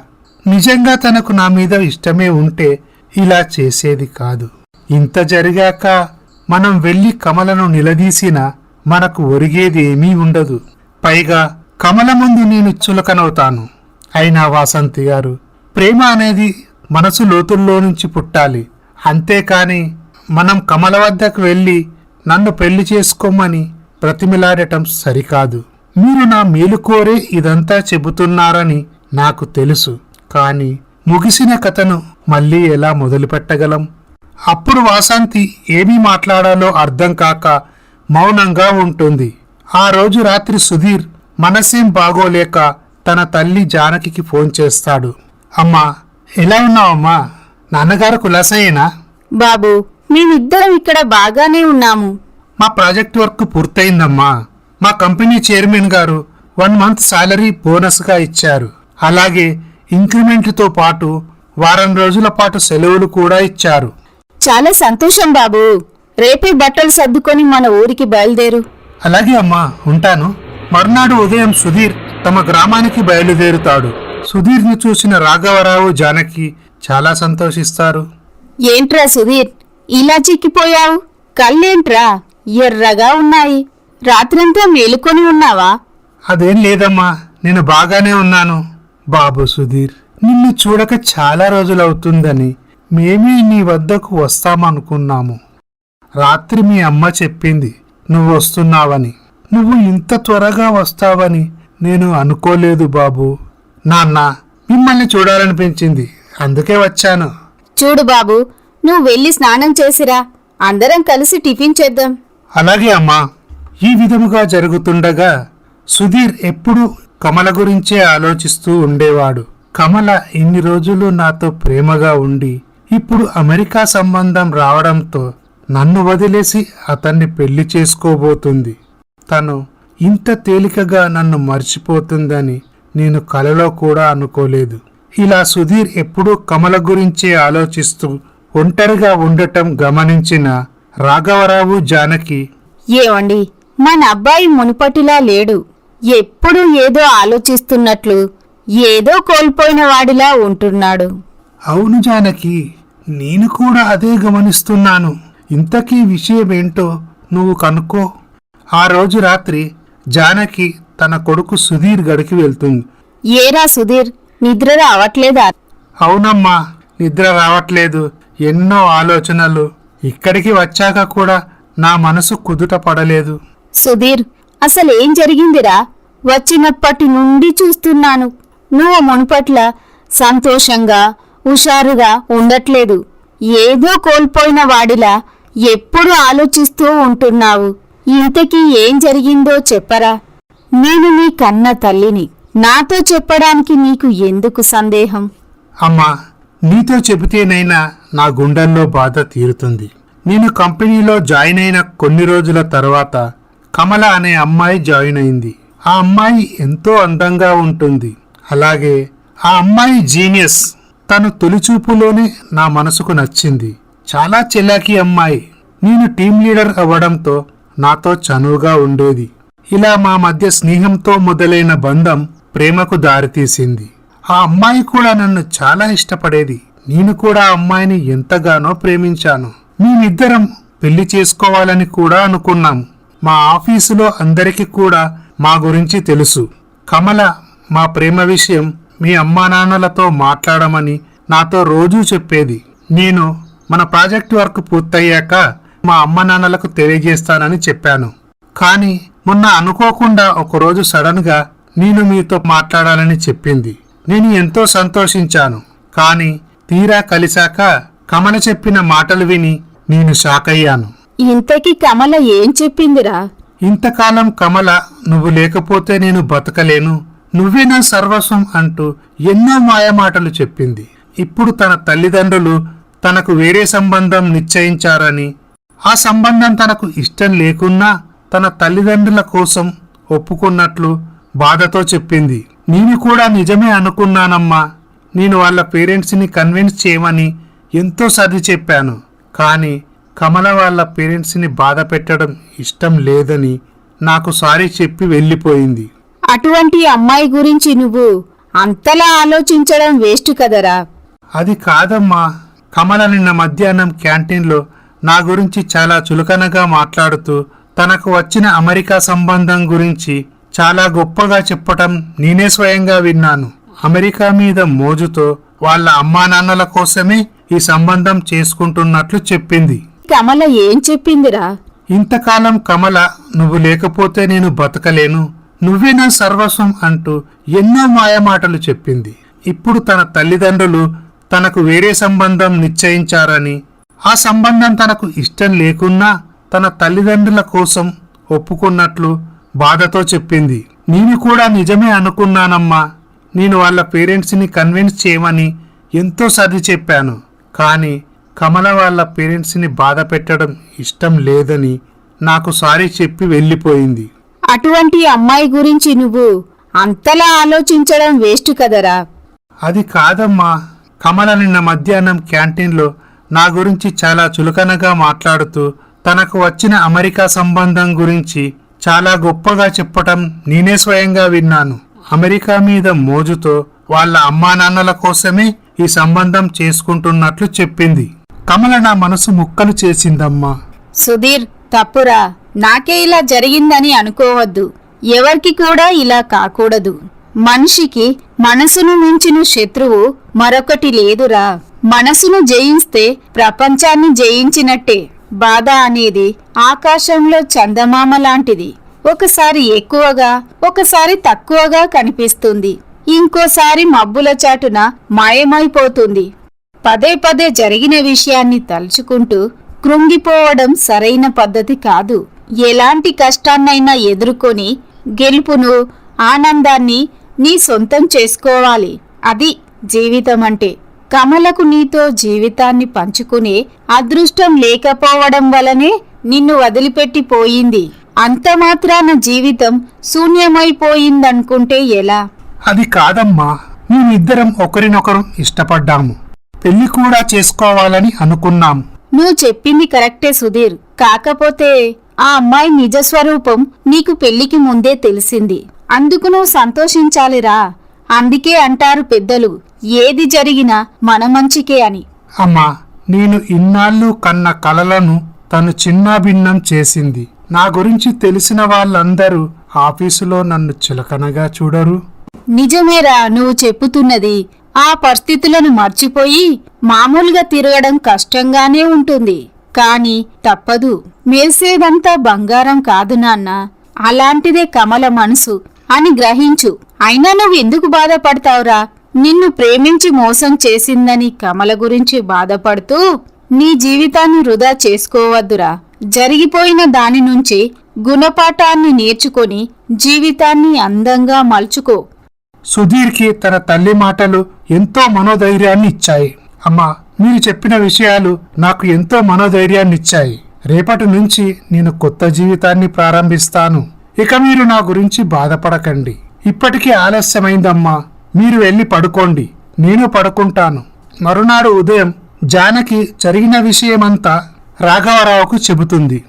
నిజంగా తనకు నా మీద ఇష్టమే ఉంటే ఇలా చేసేది కాదు. ఇంత జరిగాక మనం వెళ్ళి కమలను నిలదీసినా మనకు ఒరిగేది ఏమీ ఉండదు. పైగా కమల ముందు నేను చులకనవుతాను. అయినా వాసంతి గారు, ప్రేమ అనేది మనసు లోతుల్లో నుంచి పుట్టాలి. అంతేకాని మనం కమల వద్దకు వెళ్ళి నన్ను పెళ్లి చేసుకోమని బ్రతిమిలాడటం సరికాదు. మీరు నా మేలు కోరే ఇదంతా చెబుతున్నారని నాకు తెలుసు. కానీ ముగిసిన కథను మళ్ళీ ఎలా మొదలుపెట్టగలం? అప్పుడు వాసంతి ఏమీ మాట్లాడాలో అర్థం కాక మౌనంగా ఉంటుంది. ఆ రోజు రాత్రి సుధీర్ మనసేం బాగోలేక తన తల్లి జానకికి ఫోన్ చేస్తాడు. అమ్మా, ఎలా ఉన్నావమ్మా? నాన్నగారు కులాసయ్యేనా? బాబు, మేమిద్దరం ఇక్కడ బాగానే ఉన్నాము. మా ప్రాజెక్ట్ వర్క్ పూర్తయిందమ్మా. మా కంపెనీ చైర్మన్ గారు 1 month సాలరీ బోనస్గా ఇచ్చారు. అలాగే ఇంక్రిమెంట్తో పాటు వారం రోజుల పాటు సెలవులు కూడా ఇచ్చారు. చాలా సంతోషం బాబు. రేపే బట్టలు సర్దుకొని మన ఊరికి బయలుదేరు. అలాగే అమ్మా, ఉంటాను. మర్నాడు ఉదయం సుధీర్ తమ గ్రామానికి బయలుదేరుతాడు. సుధీర్ని చూసిన రాఘవరావు జానకి చాలా సంతోషిస్తారు. ఏంట్రా సుధీర్, ఇలా చిక్కిపోయావు? కళ్ళేంట్రా ఎర్రగా ఉన్నాయి? రాత్రంతా మేలుకొని ఉన్నావా? అదేం లేదమ్మా, నేను బాగానే ఉన్నాను. బాబు సుధీర్, నిన్ను చూడక చాలా రోజులవుతుందని మేమే నీ వద్దకు వస్తామనుకున్నాము. రాత్రి మీ అమ్మ చెప్పింది నువ్వు వస్తున్నావని. నువ్వు ఇంత త్వరగా వస్తావని నేను అనుకోలేదు బాబు. నాన్న, మిమ్మల్ని చూడాలనిపించింది, అందుకే వచ్చాను. చూడు బాబు, నువ్వు వెళ్ళి స్నానం చేసిరా, అందరం కలిసి టిఫిన్ చేద్దాం. అలాగే అమ్మా. ఈ విధముగా జరుగుతుండగా సుధీర్ ఎప్పుడూ కమల గురించే ఆలోచిస్తూ ఉండేవాడు. కమల ఇన్ని రోజులు నాతో ప్రేమగా ఉండి ఇప్పుడు అమెరికా సంబంధం రావడంతో నన్ను వదిలేసి అతన్ని పెళ్లి చేసుకోబోతుంది. తను ఇంత తేలికగా నన్ను మర్చిపోతుందని నేను కలలో కూడా అనుకోలేదు. ఇలా సుధీర్ ఎప్పుడూ కమల గురించే ఆలోచిస్తూ ఒంటరిగా ఉండటం గమనించిన రాఘవరావు జానకి, ఏవండి, మన అబ్బాయి మునుపటిలా లేడు. ఎప్పుడూ ఏదో ఆలోచిస్తున్నట్లు, ఏదో కోల్పోయిన వాడిలా ఉంటున్నాడు. అవును జానకి, నేను కూడా అదే గమనిస్తున్నాను. ఇంతకీ విషయమేంటో నువ్వు కనుక్కో. ఆ రోజు రాత్రి జానకి తన కొడుకు సుధీర్ గడికి వెళ్తుంది. ఏరా సుధీర్, నిద్ర రావట్లేదా? అవునమ్మా, నిద్ర రావట్లేదు. ఎన్నో ఆలోచనలు. ఇక్కడికి వచ్చాక కూడా నా మనసు కుదుట పడలేదు. సుధీర్, అసలేం జరిగిందిరా? వచ్చినప్పటి నుండి చూస్తున్నాను, నువ్వు మునుపట్ల సంతోషంగా హుషారుగా ఉండట్లేదు. ఏదో కోల్పోయిన వాడిలా ఎప్పుడు ఆలోచిస్తూ ఉంటున్నావు. ఇంతకీ ఏం జరిగిందో చెప్పరా? నేను నీ కన్న తల్లిని, నాతో చెప్పడానికి నీకు ఎందుకు సందేహం? అమ్మా, నీతో చెబితేనైనా నా గుండెల్లో బాధ తీరుతుంది. నేను కంపెనీలో జాయిన్ అయిన కొన్ని రోజుల తర్వాత కమల అనే అమ్మాయి జాయిన్ అయింది. ఆ అమ్మాయి ఎంతో అందంగా ఉంటుంది. అలాగే ఆ అమ్మాయి జీనియస్. తను తొలిచూపులోనే నా మనసుకు నచ్చింది. చాలా చెలాకి అమ్మాయి. నేను టీం లీడర్ అవ్వడంతో నాతో చనువుగా ఉండేది. ఇలా మా మధ్య స్నేహంతో మొదలైన బంధం ప్రేమకు దారితీసింది. ఆ అమ్మాయి కూడా నన్ను చాలా ఇష్టపడేది. నేను కూడా ఆ అమ్మాయిని ఎంతగానో ప్రేమించాను. మేమిద్దరం పెళ్లి చేసుకోవాలని కూడా అనుకున్నాం. మా ఆఫీసులో అందరికీ కూడా మా గురించి తెలుసు. కమల మా ప్రేమ విషయం మీ అమ్మా నాన్నలతో మాట్లాడమని నాతో రోజూ చెప్పేది. నేను మన ప్రాజెక్ట్ వర్క్ పూర్తయ్యాక మా అమ్మ నాన్నలకు తెలియజేస్తానని చెప్పాను. కానీ మొన్న అనుకోకుండా ఒకరోజు సడన్ గా నేను మీతో మాట్లాడాలని చెప్పింది. నేను ఎంతో సంతోషించాను. కానీ తీరా కలిశాక కమల చెప్పిన మాటలు విని నేను షాక్ అయ్యాను. ఇంతకీ కమల ఏం చెప్పిందిరా? ఇంతకాలం కమల నువ్వు లేకపోతే నేను బతకలేను, నువ్వే నా సర్వస్వం అంటూ ఎన్నో మాయమాటలు చెప్పింది. ఇప్పుడు తన తల్లిదండ్రులు తనకు వేరే సంబంధం నిశ్చయించారని, ఆ సంబంధం తనకు ఇష్టం లేకున్నా తన తల్లిదండ్రుల కోసం ఒప్పుకున్నట్లు బాధతో చెప్పింది. నేను కూడా నిజమే అనుకున్నానమ్మా. నేను వాళ్ళ పేరెంట్స్ని కన్విన్స్ చేయమని ఎంతో సర్ది చెప్పాను. కానీ కమల వాళ్ళ పేరెంట్స్ని బాధ పెట్టడం ఇష్టం లేదని నాకు సారీ చెప్పి వెళ్ళిపోయింది. అటువంటి అమ్మాయి గురించి నువ్వు అంతలా ఆలోచించడం వేస్ట్ కదరా. అది కాదమ్మా. కమల నిన్న మధ్యాహ్నం క్యాంటీన్లో నా గురించి చాలా చులకనగా మాట్లాడుతూ తనకు వచ్చిన అమెరికా సంబంధం గురించి చాలా గొప్పగా చెప్పటం నేనే స్వయంగా విన్నాను. అమెరికా మీద మోజుతో వాళ్ళ అమ్మా నాన్నల కోసమే ఈ సంబంధం చేసుకుంటున్నట్లు చెప్పింది. కమల ఏం చెప్పిందిరా? ఇంతకాలం కమల నువ్వు లేకపోతే నేను బతకలేను, నువ్వే నా సర్వస్వం అంటూ ఎన్నో మాయమాటలు చెప్పింది. ఇప్పుడు తన తల్లిదండ్రులు తనకు వేరే సంబంధం నిశ్చయించారని, ఆ సంబంధం తనకు ఇష్టం లేకున్నా తన తల్లిదండ్రుల కోసం ఒప్పుకున్నట్లు బాధతో చెప్పింది. నేను కూడా నిజమే అనుకున్నానమ్మా. నేను వాళ్ళ పేరెంట్స్ని కన్విన్స్ చేయమని ఎంతో సర్ది చెప్పాను. కానీ కమల వాళ్ళ పేరెంట్స్ని బాధ పెట్టడం ఇష్టం లేదని నాకు సారీ చెప్పి వెళ్ళిపోయింది. అటువంటి అమ్మాయి గురించి నువ్వు అంతలా ఆలోచించడం వేస్ట్ కదరా. అది కాదమ్మా. కమల నిన్న మధ్యాహ్నం క్యాంటీన్లో నా గురించి చాలా చులకనగా మాట్లాడుతూ తనకు వచ్చిన అమెరికా సంబంధం గురించి చాలా గొప్పగా చెప్పటం నేనే స్వయంగా విన్నాను. అమెరికా మీద మోజుతో వాళ్ళ అమ్మా నాన్నల కోసమే ఈ సంబంధం చేసుకుంటున్నట్లు చెప్పింది. కమల నా మనసు ముక్కలు చేసిందమ్మా. సుధీర్, తప్పురా. నాకే ఇలా జరిగిందని అనుకోవద్దు. ఎవరికి కూడా ఇలా కాకూడదు. మనిషికి మనసును మించిన శత్రువు మరొకటి లేదురా. మనసును జయిస్తే ప్రపంచాన్ని జయించినట్టే. బాధ అనేది ఆకాశంలో చందమామ లాంటిది. ఒకసారి ఎక్కువగా, ఒకసారి తక్కువగా కనిపిస్తుంది. ఇంకోసారి మబ్బుల చాటున మాయమైపోతుంది. పదే పదే జరిగిన విషయాన్ని తలుచుకుంటూ కృంగిపోవడం సరైన పద్ధతి కాదు. ఎలాంటి కష్టాన్నైనా ఎదుర్కొని గెలుపును, ఆనందాన్ని నీ సొంతం చేసుకోవాలి. అది జీవితం అంటే. కమలకు నీతో జీవితాన్ని పంచుకునే అదృష్టం లేకపోవడం వలనే నిన్ను వదిలిపెట్టిపోయింది. అంత మాత్రాన జీవితం శూన్యమైపోయిందనుకుంటే ఎలా? అది కాదమ్మా. మేమిద్దరం ఒకరినొకరు ఇష్టపడ్డాము, పెళ్లి కూడా చేసుకోవాలని అనుకున్నాం. నువ్వు చెప్పింది కరెక్టే సుధీర్. కాకపోతే ఆ అమ్మాయి నిజస్వరూపం నీకు పెళ్లికి ముందే తెలిసింది. అందుకు నువ్వు సంతోషించాలిరా. అందుకే అంటారు పెద్దలు, ఏది జరిగినా మన మంచికే అని. అమ్మా, నేను ఇన్నాళ్ళు కన్న కలలను తను చిన్నాభిన్నం చేసింది. నా గురించి తెలిసిన వాళ్ళందరూ ఆఫీసులో నన్ను చులకనగా చూడరు. నిజమేరా నువ్వు చెప్పుతున్నది. ఆ పరిస్థితులను మర్చిపోయి మామూలుగా తిరగడం కష్టంగానే ఉంటుంది. కాని తప్పదు. మెరిసేదంతా బంగారం కాదు నాన్న. అలాంటిదే కమల మనసు అని గ్రహించు. అయినా నువ్వు ఎందుకు బాధపడతావురా? నిన్ను ప్రేమించి మోసం చేసిందని కమల గురించి బాధపడుతూ నీ జీవితాన్ని వృధా చేసుకోవద్దురా. జరిగిపోయిన దాని నుంచి గుణపాఠాన్ని నేర్చుకొని జీవితాన్ని అందంగా మలుచుకో. సుధీర్కి తన తల్లి మాటలు ఎంతో మనోధైర్యాన్ని ఇచ్చాయి. అమ్మా, మీరు చెప్పిన విషయాలు నాకు ఎంతో మనోధైర్యాన్నిచ్చాయి. రేపటి నుంచి నేను కొత్త జీవితాన్ని ప్రారంభిస్తాను. ఇక మీరు నా గురించి బాధపడకండి. ఇప్పటికీ ఆలస్యమైందమ్మా. మీరు వెళ్ళి పడుకోండి, నేను పడుకుంటాను. మరునాడు ఉదయం జానకి జరిగిన విషయమంతా రాఘవరావుకు చెబుతుంది.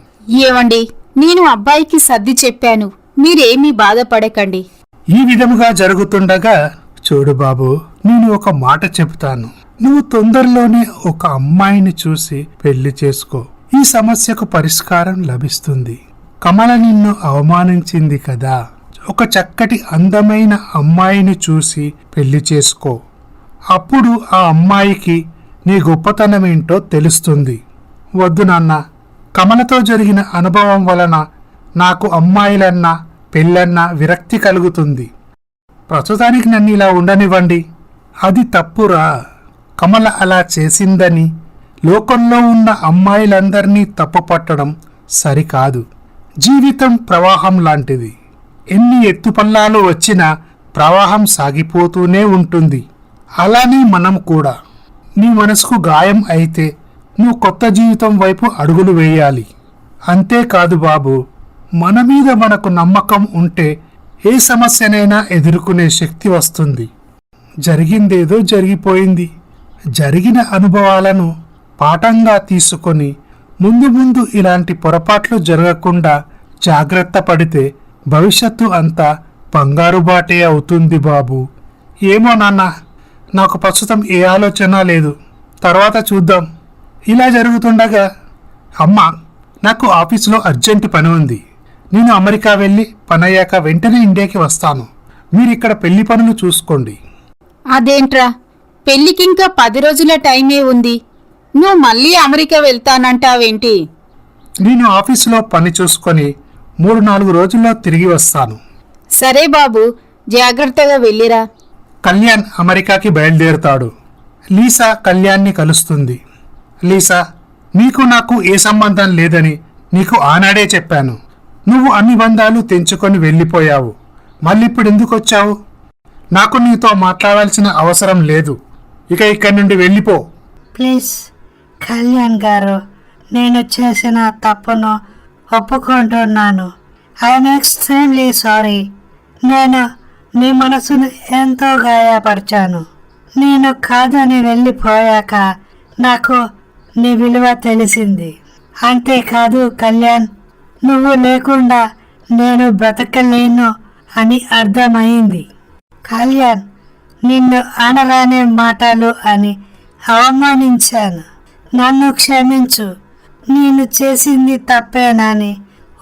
ఏవండి, నేను అబ్బాయికి సర్ది చెప్పాను, మీరేమీ బాధపడకండి. ఈ విధముగా జరుగుతుండగా, చూడు బాబు, నేను ఒక మాట చెబుతాను. నువ్వు తొందరలోనే ఒక అమ్మాయిని చూసి పెళ్లి చేసుకో. ఈ సమస్యకు పరిష్కారం లభిస్తుంది. కమల నిన్ను అవమానించింది కదా, ఒక చక్కటి అందమైన అమ్మాయిని చూసి పెళ్లి చేసుకో. అప్పుడు ఆ అమ్మాయికి నీ గొప్పతనమేంటో తెలుస్తుంది. వద్దు నాన్న, కమలతో జరిగిన అనుభవం వలన నాకు అమ్మాయిలన్నా పెళ్ళన్నా విరక్తి కలుగుతుంది. ప్రస్తుతానికి నన్ను ఇలా ఉండనివ్వండి. అది తప్పురా. కమల అలా చేసిందని లోకంలో ఉన్న అమ్మాయిలందరినీ తప్పుపట్టడం సరికాదు. జీవితం ప్రవాహం లాంటిది. ఎన్ని ఎత్తుపల్లాలు వచ్చినా ప్రవాహం సాగిపోతూనే ఉంటుంది. అలానే మనం కూడా. నీ మనసుకు గాయం అయితే నువ్వు కొత్త జీవితం వైపు అడుగులు వేయాలి. అంతేకాదు బాబు, మన మీద మనకు నమ్మకం ఉంటే ఏ సమస్యనైనా ఎదుర్కొనే శక్తి వస్తుంది. జరిగిందేదో జరిగిపోయింది. జరిగిన అనుభవాలను పాఠంగా తీసుకొని ముందు ముందు ఇలాంటి పొరపాట్లు జరగకుండా జాగ్రత్త పడితే భవిష్యత్తు అంతా బంగారు బాటే అవుతుంది బాబు. ఏమో నాన్న, నాకు ప్రస్తుతం ఏ ఆలోచన లేదు. తర్వాత చూద్దాం. ఇలా జరుగుతుండగా, అమ్మా, నాకు ఆఫీసులో అర్జెంటు పని ఉంది. నేను అమెరికా వెళ్ళి పనయ్యాక వెంటనే ఇండియాకి వస్తాను. మీరు ఇక్కడ పెళ్లి పనులు చూసుకోండి. అదేంట్రా, పెళ్లికింకా 10 రోజుల టైమే ఉంది. నువ్వు మళ్ళీ అమెరికా వెళ్తానంటావేంటి? నేను ఆఫీసులో పని చూసుకొని 3-4 రోజుల్లో తిరిగి వస్తాను. సరే బాబు, జాగ్రత్తగా వెళ్ళిరా. కళ్యాణ్ అమెరికాకి బయలుదేరుతాడు. లీసా కళ్యాణ్ని కలుస్తుంది. లీసా, నీకు నాకు ఏ సంబంధం లేదని నీకు ఆనాడే చెప్పాను. నువ్వు అన్ని బంధాలు తెంచుకొని వెళ్ళిపోయావు. మళ్ళీ ఇప్పుడు ఎందుకు వచ్చావు? నాకు నీతో మాట్లాడాల్సిన అవసరం లేదు. ఇక ఇక్కడి నుండి వెళ్ళిపో. ప్లీజ్ కళ్యాణ్ గారు, నేను చేసిన తప్పును ఒప్పుకుంటున్నాను. I'm extremely sorry. నేను నీ మనసును ఎంతో గాయపరిచాను. నేను కాదని వెళ్ళిపోయాక నాకు నీ విలువ తెలిసింది. అంతేకాదు కళ్యాణ్, నువ్వు లేకుండా నేను బ్రతకలేను అని అర్థమైంది. కళ్యాణ్, నిన్ను అనరాని మాటలు అని అవమానించాను. నన్ను క్షమించు. నేను చేసింది తప్పేనని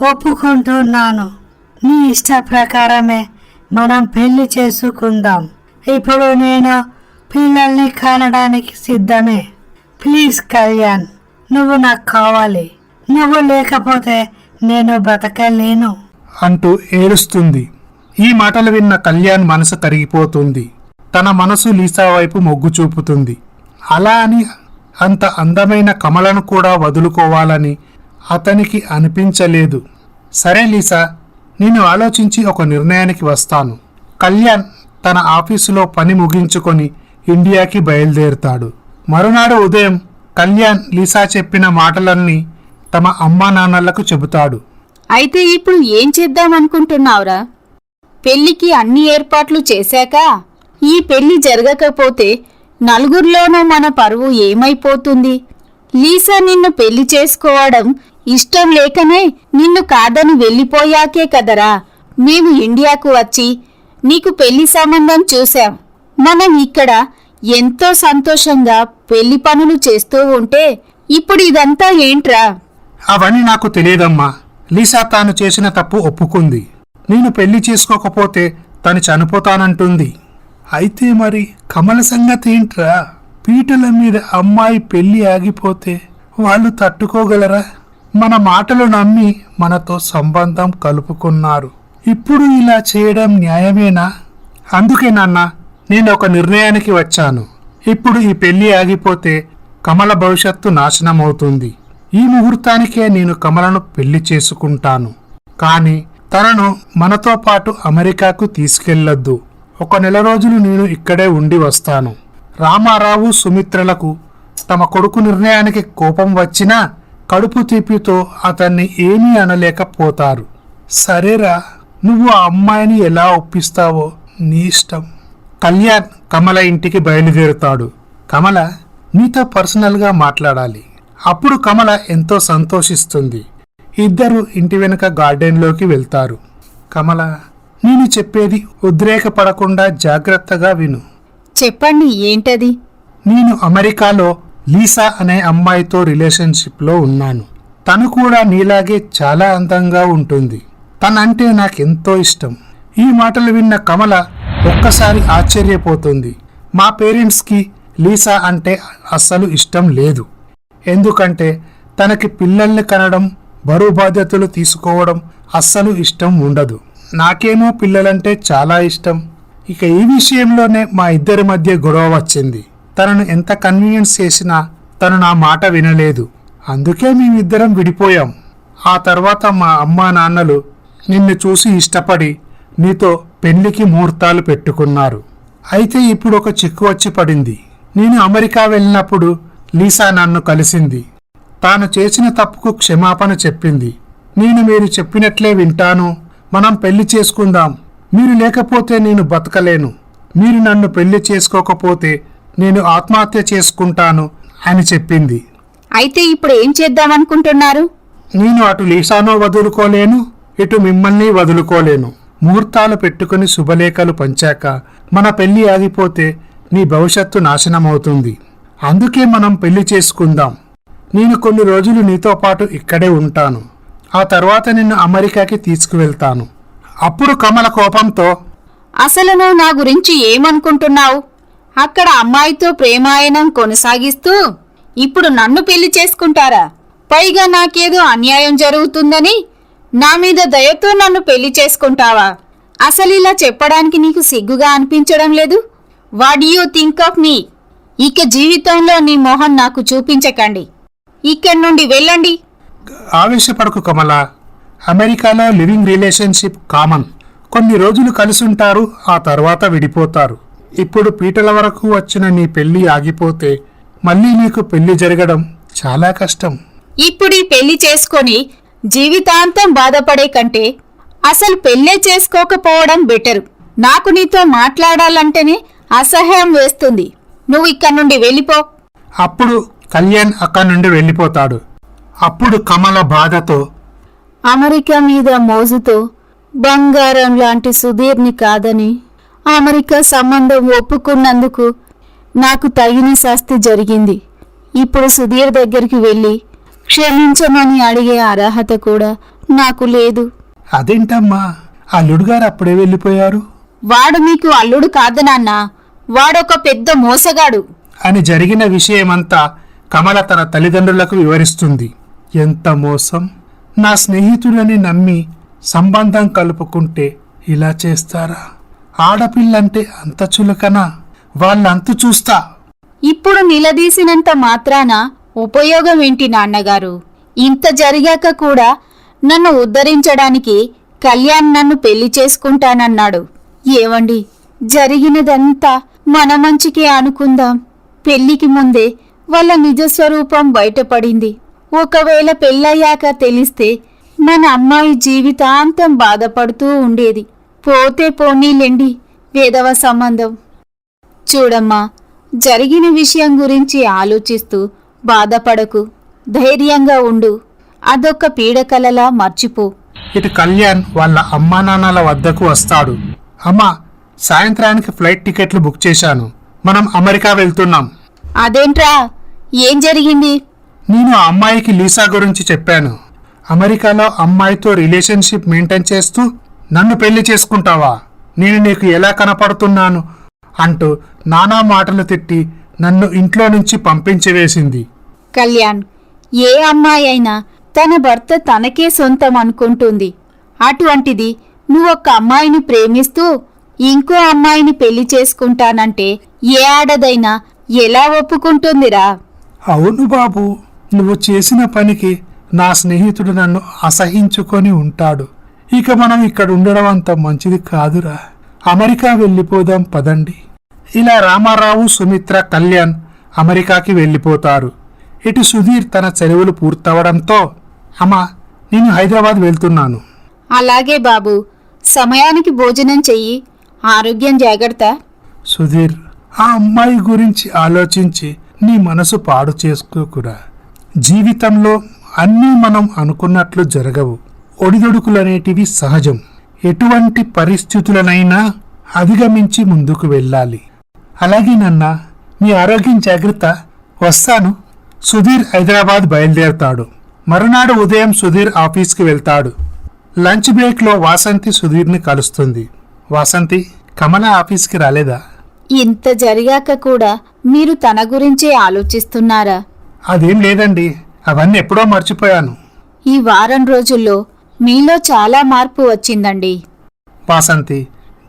ఒప్పుకుంటున్నాను. నీ ఇష్ట ప్రకారమే మనం పెళ్లి చేసుకుందాం. ఇప్పుడు నేను పిల్లల్ని కనడానికి సిద్ధమే. ప్లీజ్ కళ్యాణ్, నువ్వు నాకు కావాలి. నువ్వు లేకపోతే నేను బ్రతకలేను అంటూ ఏడుస్తుంది. ఈ మాటలు విన్న కళ్యాణ్ మనసు కరిగిపోతుంది. తన మనసు లీసా వైపు మొగ్గు చూపుతుంది. అలా అని అంత అందమైన కమలను కూడా వదులుకోవాలని అతనికి అనిపించలేదు. సరే లీసా, నేను ఆలోచించి ఒక నిర్ణయానికి వస్తాను. కళ్యాణ్ తన ఆఫీసులో పని ముగించుకొని ఇండియాకి బయలుదేరుతాడు. మరునాడు ఉదయం కళ్యాణ్ లీసా చెప్పిన మాటలన్నీ తమ అమ్మా నాన్నలకు చెబుతాడు. అయితే ఇప్పుడు ఏం చేద్దామనుకుంటున్నావురా? పెళ్లికి అన్ని ఏర్పాట్లు చేశాక ఈ పెళ్లి జరగకపోతే నలుగురిలోనూ మన పరువు ఏమైపోతుంది? లీసా నిన్ను పెళ్లి చేసుకోవడం ఇష్టం లేకనే నిన్ను కాదని వెళ్ళిపోయాకే కదరా మేము ఇండియాకు వచ్చి నీకు పెళ్లి సంబంధం చూశాం. మనం ఇక్కడ ఎంతో సంతోషంగా పెళ్లి పనులు చేస్తూ ఉంటే ఇప్పుడు ఇదంతా ఏంట్రా? అవన్నీ నాకు తెలియదమ్మా. లీసా తాను చేసిన తప్పు ఒప్పుకుంది. నేను పెళ్లి చేసుకోకపోతే తను చనిపోతానంటుంది. అయితే మరి కమల సంగతి ఏంట్రా? పీటల మీద అమ్మాయి పెళ్లి ఆగిపోతే వాళ్ళు తట్టుకోగలరా? మన మాటలు నమ్మి మనతో సంబంధం కలుపుకున్నారు. ఇప్పుడు ఇలా చేయడం న్యాయమేనా? అందుకే నాన్న, నేను ఒక నిర్ణయానికి వచ్చాను. ఇప్పుడు ఈ పెళ్లి ఆగిపోతే కమల భవిష్యత్తు నాశనమవుతుంది. ఈ ముహూర్తానికే నేను కమలను పెళ్లి చేసుకుంటాను. కానీ తనను మనతో పాటు అమెరికాకు తీసుకెళ్లొద్దు. 1 నెల రోజులు నేను ఇక్కడే ఉండి వస్తాను. రామారావు సుమిత్రలకు తమ కొడుకు నిర్ణయానికి కోపం వచ్చినా కడుపు తీపితో అతన్ని ఏమీ అనలేకపోతారు. సరేరా, నువ్వు ఆ అమ్మాయిని ఎలా ఒప్పిస్తావో నీ ఇష్టం. కళ్యాణ్ కమల ఇంటికి బయలుదేరుతాడు. కమల, నీతో పర్సనల్గా మాట్లాడాలి. అప్పుడు కమల ఎంతో సంతోషిస్తుంది. ఇద్దరు ఇంటి వెనుక గార్డెన్లోకి వెళ్తారు. కమల, నేను చెప్పేది ఉద్రేకపడకుండా జాగ్రత్తగా విను. చెప్పండి, ఏంటది? నేను అమెరికాలో లీసా అనే అమ్మాయితో రిలేషన్షిప్లో ఉన్నాను. తను కూడా నీలాగే చాలా అందంగా ఉంటుంది. తనంటే నాకెంతో ఇష్టం. ఈ మాటలు విన్న కమల ఒక్కసారి ఆశ్చర్యపోతుంది. మా పేరెంట్స్కి లీసా అంటే అస్సలు ఇష్టం లేదు. ఎందుకంటే తనకి పిల్లల్ని కనడం, బరువు బాధ్యతలు తీసుకోవడం అస్సలు ఇష్టం ఉండదు. నాకేమో పిల్లలంటే చాలా ఇష్టం. ఇక ఈ విషయంలోనే మా ఇద్దరి మధ్య గొడవ వచ్చింది. తనను ఎంత కన్వీనియన్స్ చేసినా తను నా మాట వినలేదు. అందుకే మేమిద్దరం విడిపోయాం. ఆ తర్వాత మా అమ్మా నాన్నలు నిన్ను చూసి ఇష్టపడి నీతో పెళ్లికి ముహూర్తాలు పెట్టుకున్నారు. అయితే ఇప్పుడు ఒక చిక్కు వచ్చి పడింది. నేను అమెరికా వెళ్ళినప్పుడు లీసా నన్ను కలిసింది. తాను చేసిన తప్పుకు క్షమాపణ చెప్పింది. నేను మీరు చెప్పినట్లే వింటాను, మనం పెళ్లి చేసుకుందాం, మీరు లేకపోతే నేను బతకలేను, మీరు నన్ను పెళ్లి చేసుకోకపోతే నేను ఆత్మహత్య చేసుకుంటాను అని చెప్పింది. అయితే ఇప్పుడు ఏం చేద్దామనుకుంటున్నారు? నేను అటు లీసాను వదులుకోలేను, ఇటు మిమ్మల్ని వదులుకోలేను. ముహూర్తాలు పెట్టుకుని శుభలేఖలు పంచాక మన పెళ్లి ఆగిపోతే నీ భవిష్యత్తు నాశనమవుతుంది. అందుకే మనం పెళ్లి చేసుకుందాం. నేను కొన్ని రోజులు నీతో పాటు ఇక్కడే ఉంటాను. ఆ తర్వాత నిన్ను అమెరికాకి తీసుకువెళ్తాను. అప్పుడు కమల కోపంతో, అసలు నువ్వు నా గురించి ఏమనుకుంటున్నావు? అక్కడ అమ్మాయితో ప్రేమాయణం కొనసాగిస్తూ ఇప్పుడు నన్ను పెళ్లి చేసుకుంటారా? పైగా నాకేదో అన్యాయం జరుగుతుందని నా మీద దయతో నన్ను పెళ్లి చేసుకుంటావా? అసలు ఇలా చెప్పడానికి నీకు సిగ్గుగా అనిపించడం లేదు? వాట్ యూ థింక్ ఆఫ్ మీ? ఇక జీవితంలో నీ మొహం నాకు చూపించకండి. ఇక్కడి నుండి వెళ్ళండి. ఆవేశపడకు కమల. అమెరికాలో లివింగ్ రిలేషన్షిప్ కామన్. కొన్ని రోజులు కలిసుంటారు, ఆ తర్వాత విడిపోతారు. ఇప్పుడు పీటల వరకు వచ్చిన నీ పెళ్లి ఆగిపోతే మళ్ళీ నీకు పెళ్లి జరగడం చాలా కష్టం. ఇప్పుడు ఈ పెళ్లి చేసుకొని జీవితాంతం బాధపడే కంటే అసలు పెళ్లే చేసుకోకపోవడం బెటరు. నాకు నీతో మాట్లాడాలంటేనే అసహ్యం వేస్తుంది. నువ్వు ఇక్కడి నుండి వెళ్ళిపో. అప్పుడు కళ్యాణ్ అక్కడి నుండి వెళ్ళిపోతాడు. అప్పుడు కమల బాధతో, అమెరికా మీద మోజుతో బంగారం లాంటి సుధీర్ని కాదని అమెరికా సంబంధం ఒప్పుకున్నందుకు నాకు తగిన శాస్తి జరిగింది. ఇప్పుడు సుధీర్ దగ్గరికి వెళ్ళి క్షమించమని అడిగే అర్హత కూడా నాకు లేదు. అదేంటమ్మా, అల్లుడుగారు అప్పుడే వెళ్ళిపోయారు వాడు మీకు అల్లుడు కాదు నాన్న, వాడొక పెద్ద మోసగాడు అని జరిగిన విషయమంతా కమల తన తల్లిదండ్రులకు వివరిస్తుంది. ఎంత మోసం! నా స్నేహితులని నమ్మి సంబంధం కలుపుకుంటే ఇలా చేస్తారా? ఆడపిల్లంటే అంత చులకనా? వాళ్ళంతు చూస్తా. ఇప్పుడు నిలదీసినంత మాత్రాన ఉపయోగం ఏంటి నాన్నగారు? ఇంత జరిగాక కూడా నన్ను ఉద్ధరించడానికి కళ్యాణ్ నన్ను పెళ్లి చేసుకుంటానన్నాడు. ఏవండి, జరిగినదంతా మన మంచికే అనుకుందాం. పెళ్లికి ముందే వాళ్ళ నిజస్వరూపం బయటపడింది. ఒకవేళ పెళ్ళయ్యాక తెలిస్తే మన అమ్మాయి జీవితాంతం బాధపడుతూ ఉండేది. పోతే పోనీలెండి, వేదవ సంబంధం. చూడమ్మా, జరిగిన విషయం గురించి ఆలోచిస్తూ బాధపడకు, ధైర్యంగా ఉండు. అదొక పీడకలలా మర్చిపో. ఇటు కళ్యాణ్ వాళ్ళ అమ్మా నాన్నల వద్దకు వస్తాడు. అమ్మా, సాయంత్రానికి ఫ్లైట్ టికెట్లు బుక్ చేశాను, మనం అమెరికా వెళ్తున్నాం. అదేంట్రా, ఏం జరిగింది? నేను ఆ అమ్మాయికి లీసా గురించి చెప్పాను. అమెరికాలో అమ్మాయితో రిలేషన్షిప్ మెయింటైన్ చేస్తూ నన్ను పెళ్లి చేసుకుంటావా, నేను నీకు ఎలా కనపడుతున్నాను అంటూ నానా మాటలు తిట్టి నన్ను ఇంట్లో నుంచి పంపించి వేసింది. కళ్యాణ్, ఏ అమ్మాయి అయినా తన భర్త తనకే సొంతం అనుకుంటుంది. అటువంటిది నువ్వొక్క అమ్మాయిని ప్రేమిస్తూ ఇంకో అమ్మాయిని పెళ్లి చేసుకుంటానంటే ఏ ఆడదైనా ఎలా ఒప్పుకుంటుందిరా? అవును బాబు, నువ్వు చేసిన పనికి నా స్నేహితుడు నన్ను అసహించుకొని ఉంటాడు. ఇక మనం ఇక్కడ ఉండడం అంత మంచిది కాదురా, అమెరికా వెళ్ళిపోదాం పదండి. ఇలా రామారావు, సుమిత్ర, కళ్యాణ్ అమెరికాకి వెళ్ళిపోతారు. ఇటు సుధీర్ తన చదువులు పూర్తవడంతో అమ్మా నేను హైదరాబాద్ వెళ్తున్నాను. అలాగే బాబు, సమయానికి భోజనం చెయ్యి, ఆరోగ్యం జాగ్రత్త. సుధీర్, ఆ అమ్మాయి గురించి ఆలోచించి నీ మనసు పాడు చేసుకోకురా. జీవితంలో అన్నీ మనం అనుకున్నట్లు జరగవు. ఒడిదొడుకులనేటివి సహజం. ఎటువంటి పరిస్థితులనైనా అధిగమించి ముందుకు వెళ్ళాలి. అలాగే నాన్న, మీ ఆరోగ్యం జాగ్రత్త. వస్తాను. సుధీర్ హైదరాబాద్ బయలుదేరతాడు. మరునాడు ఉదయం సుధీర్ ఆఫీస్కి వెళ్తాడు. లంచ్ బ్రేక్లో వాసంతి సుధీర్ని కలుస్తుంది. వాసంతి, కమల ఆఫీస్కి రాలేదా? ఇంత జరిగాక కూడా మీరు తన గురించే ఆలోచిస్తున్నారా? అదేం లేదండి, అవన్నీ ఎప్పుడో మర్చిపోయాను. ఈ వారం రోజుల్లో మీలో చాలా మార్పు వచ్చిందండి. వాసంతి,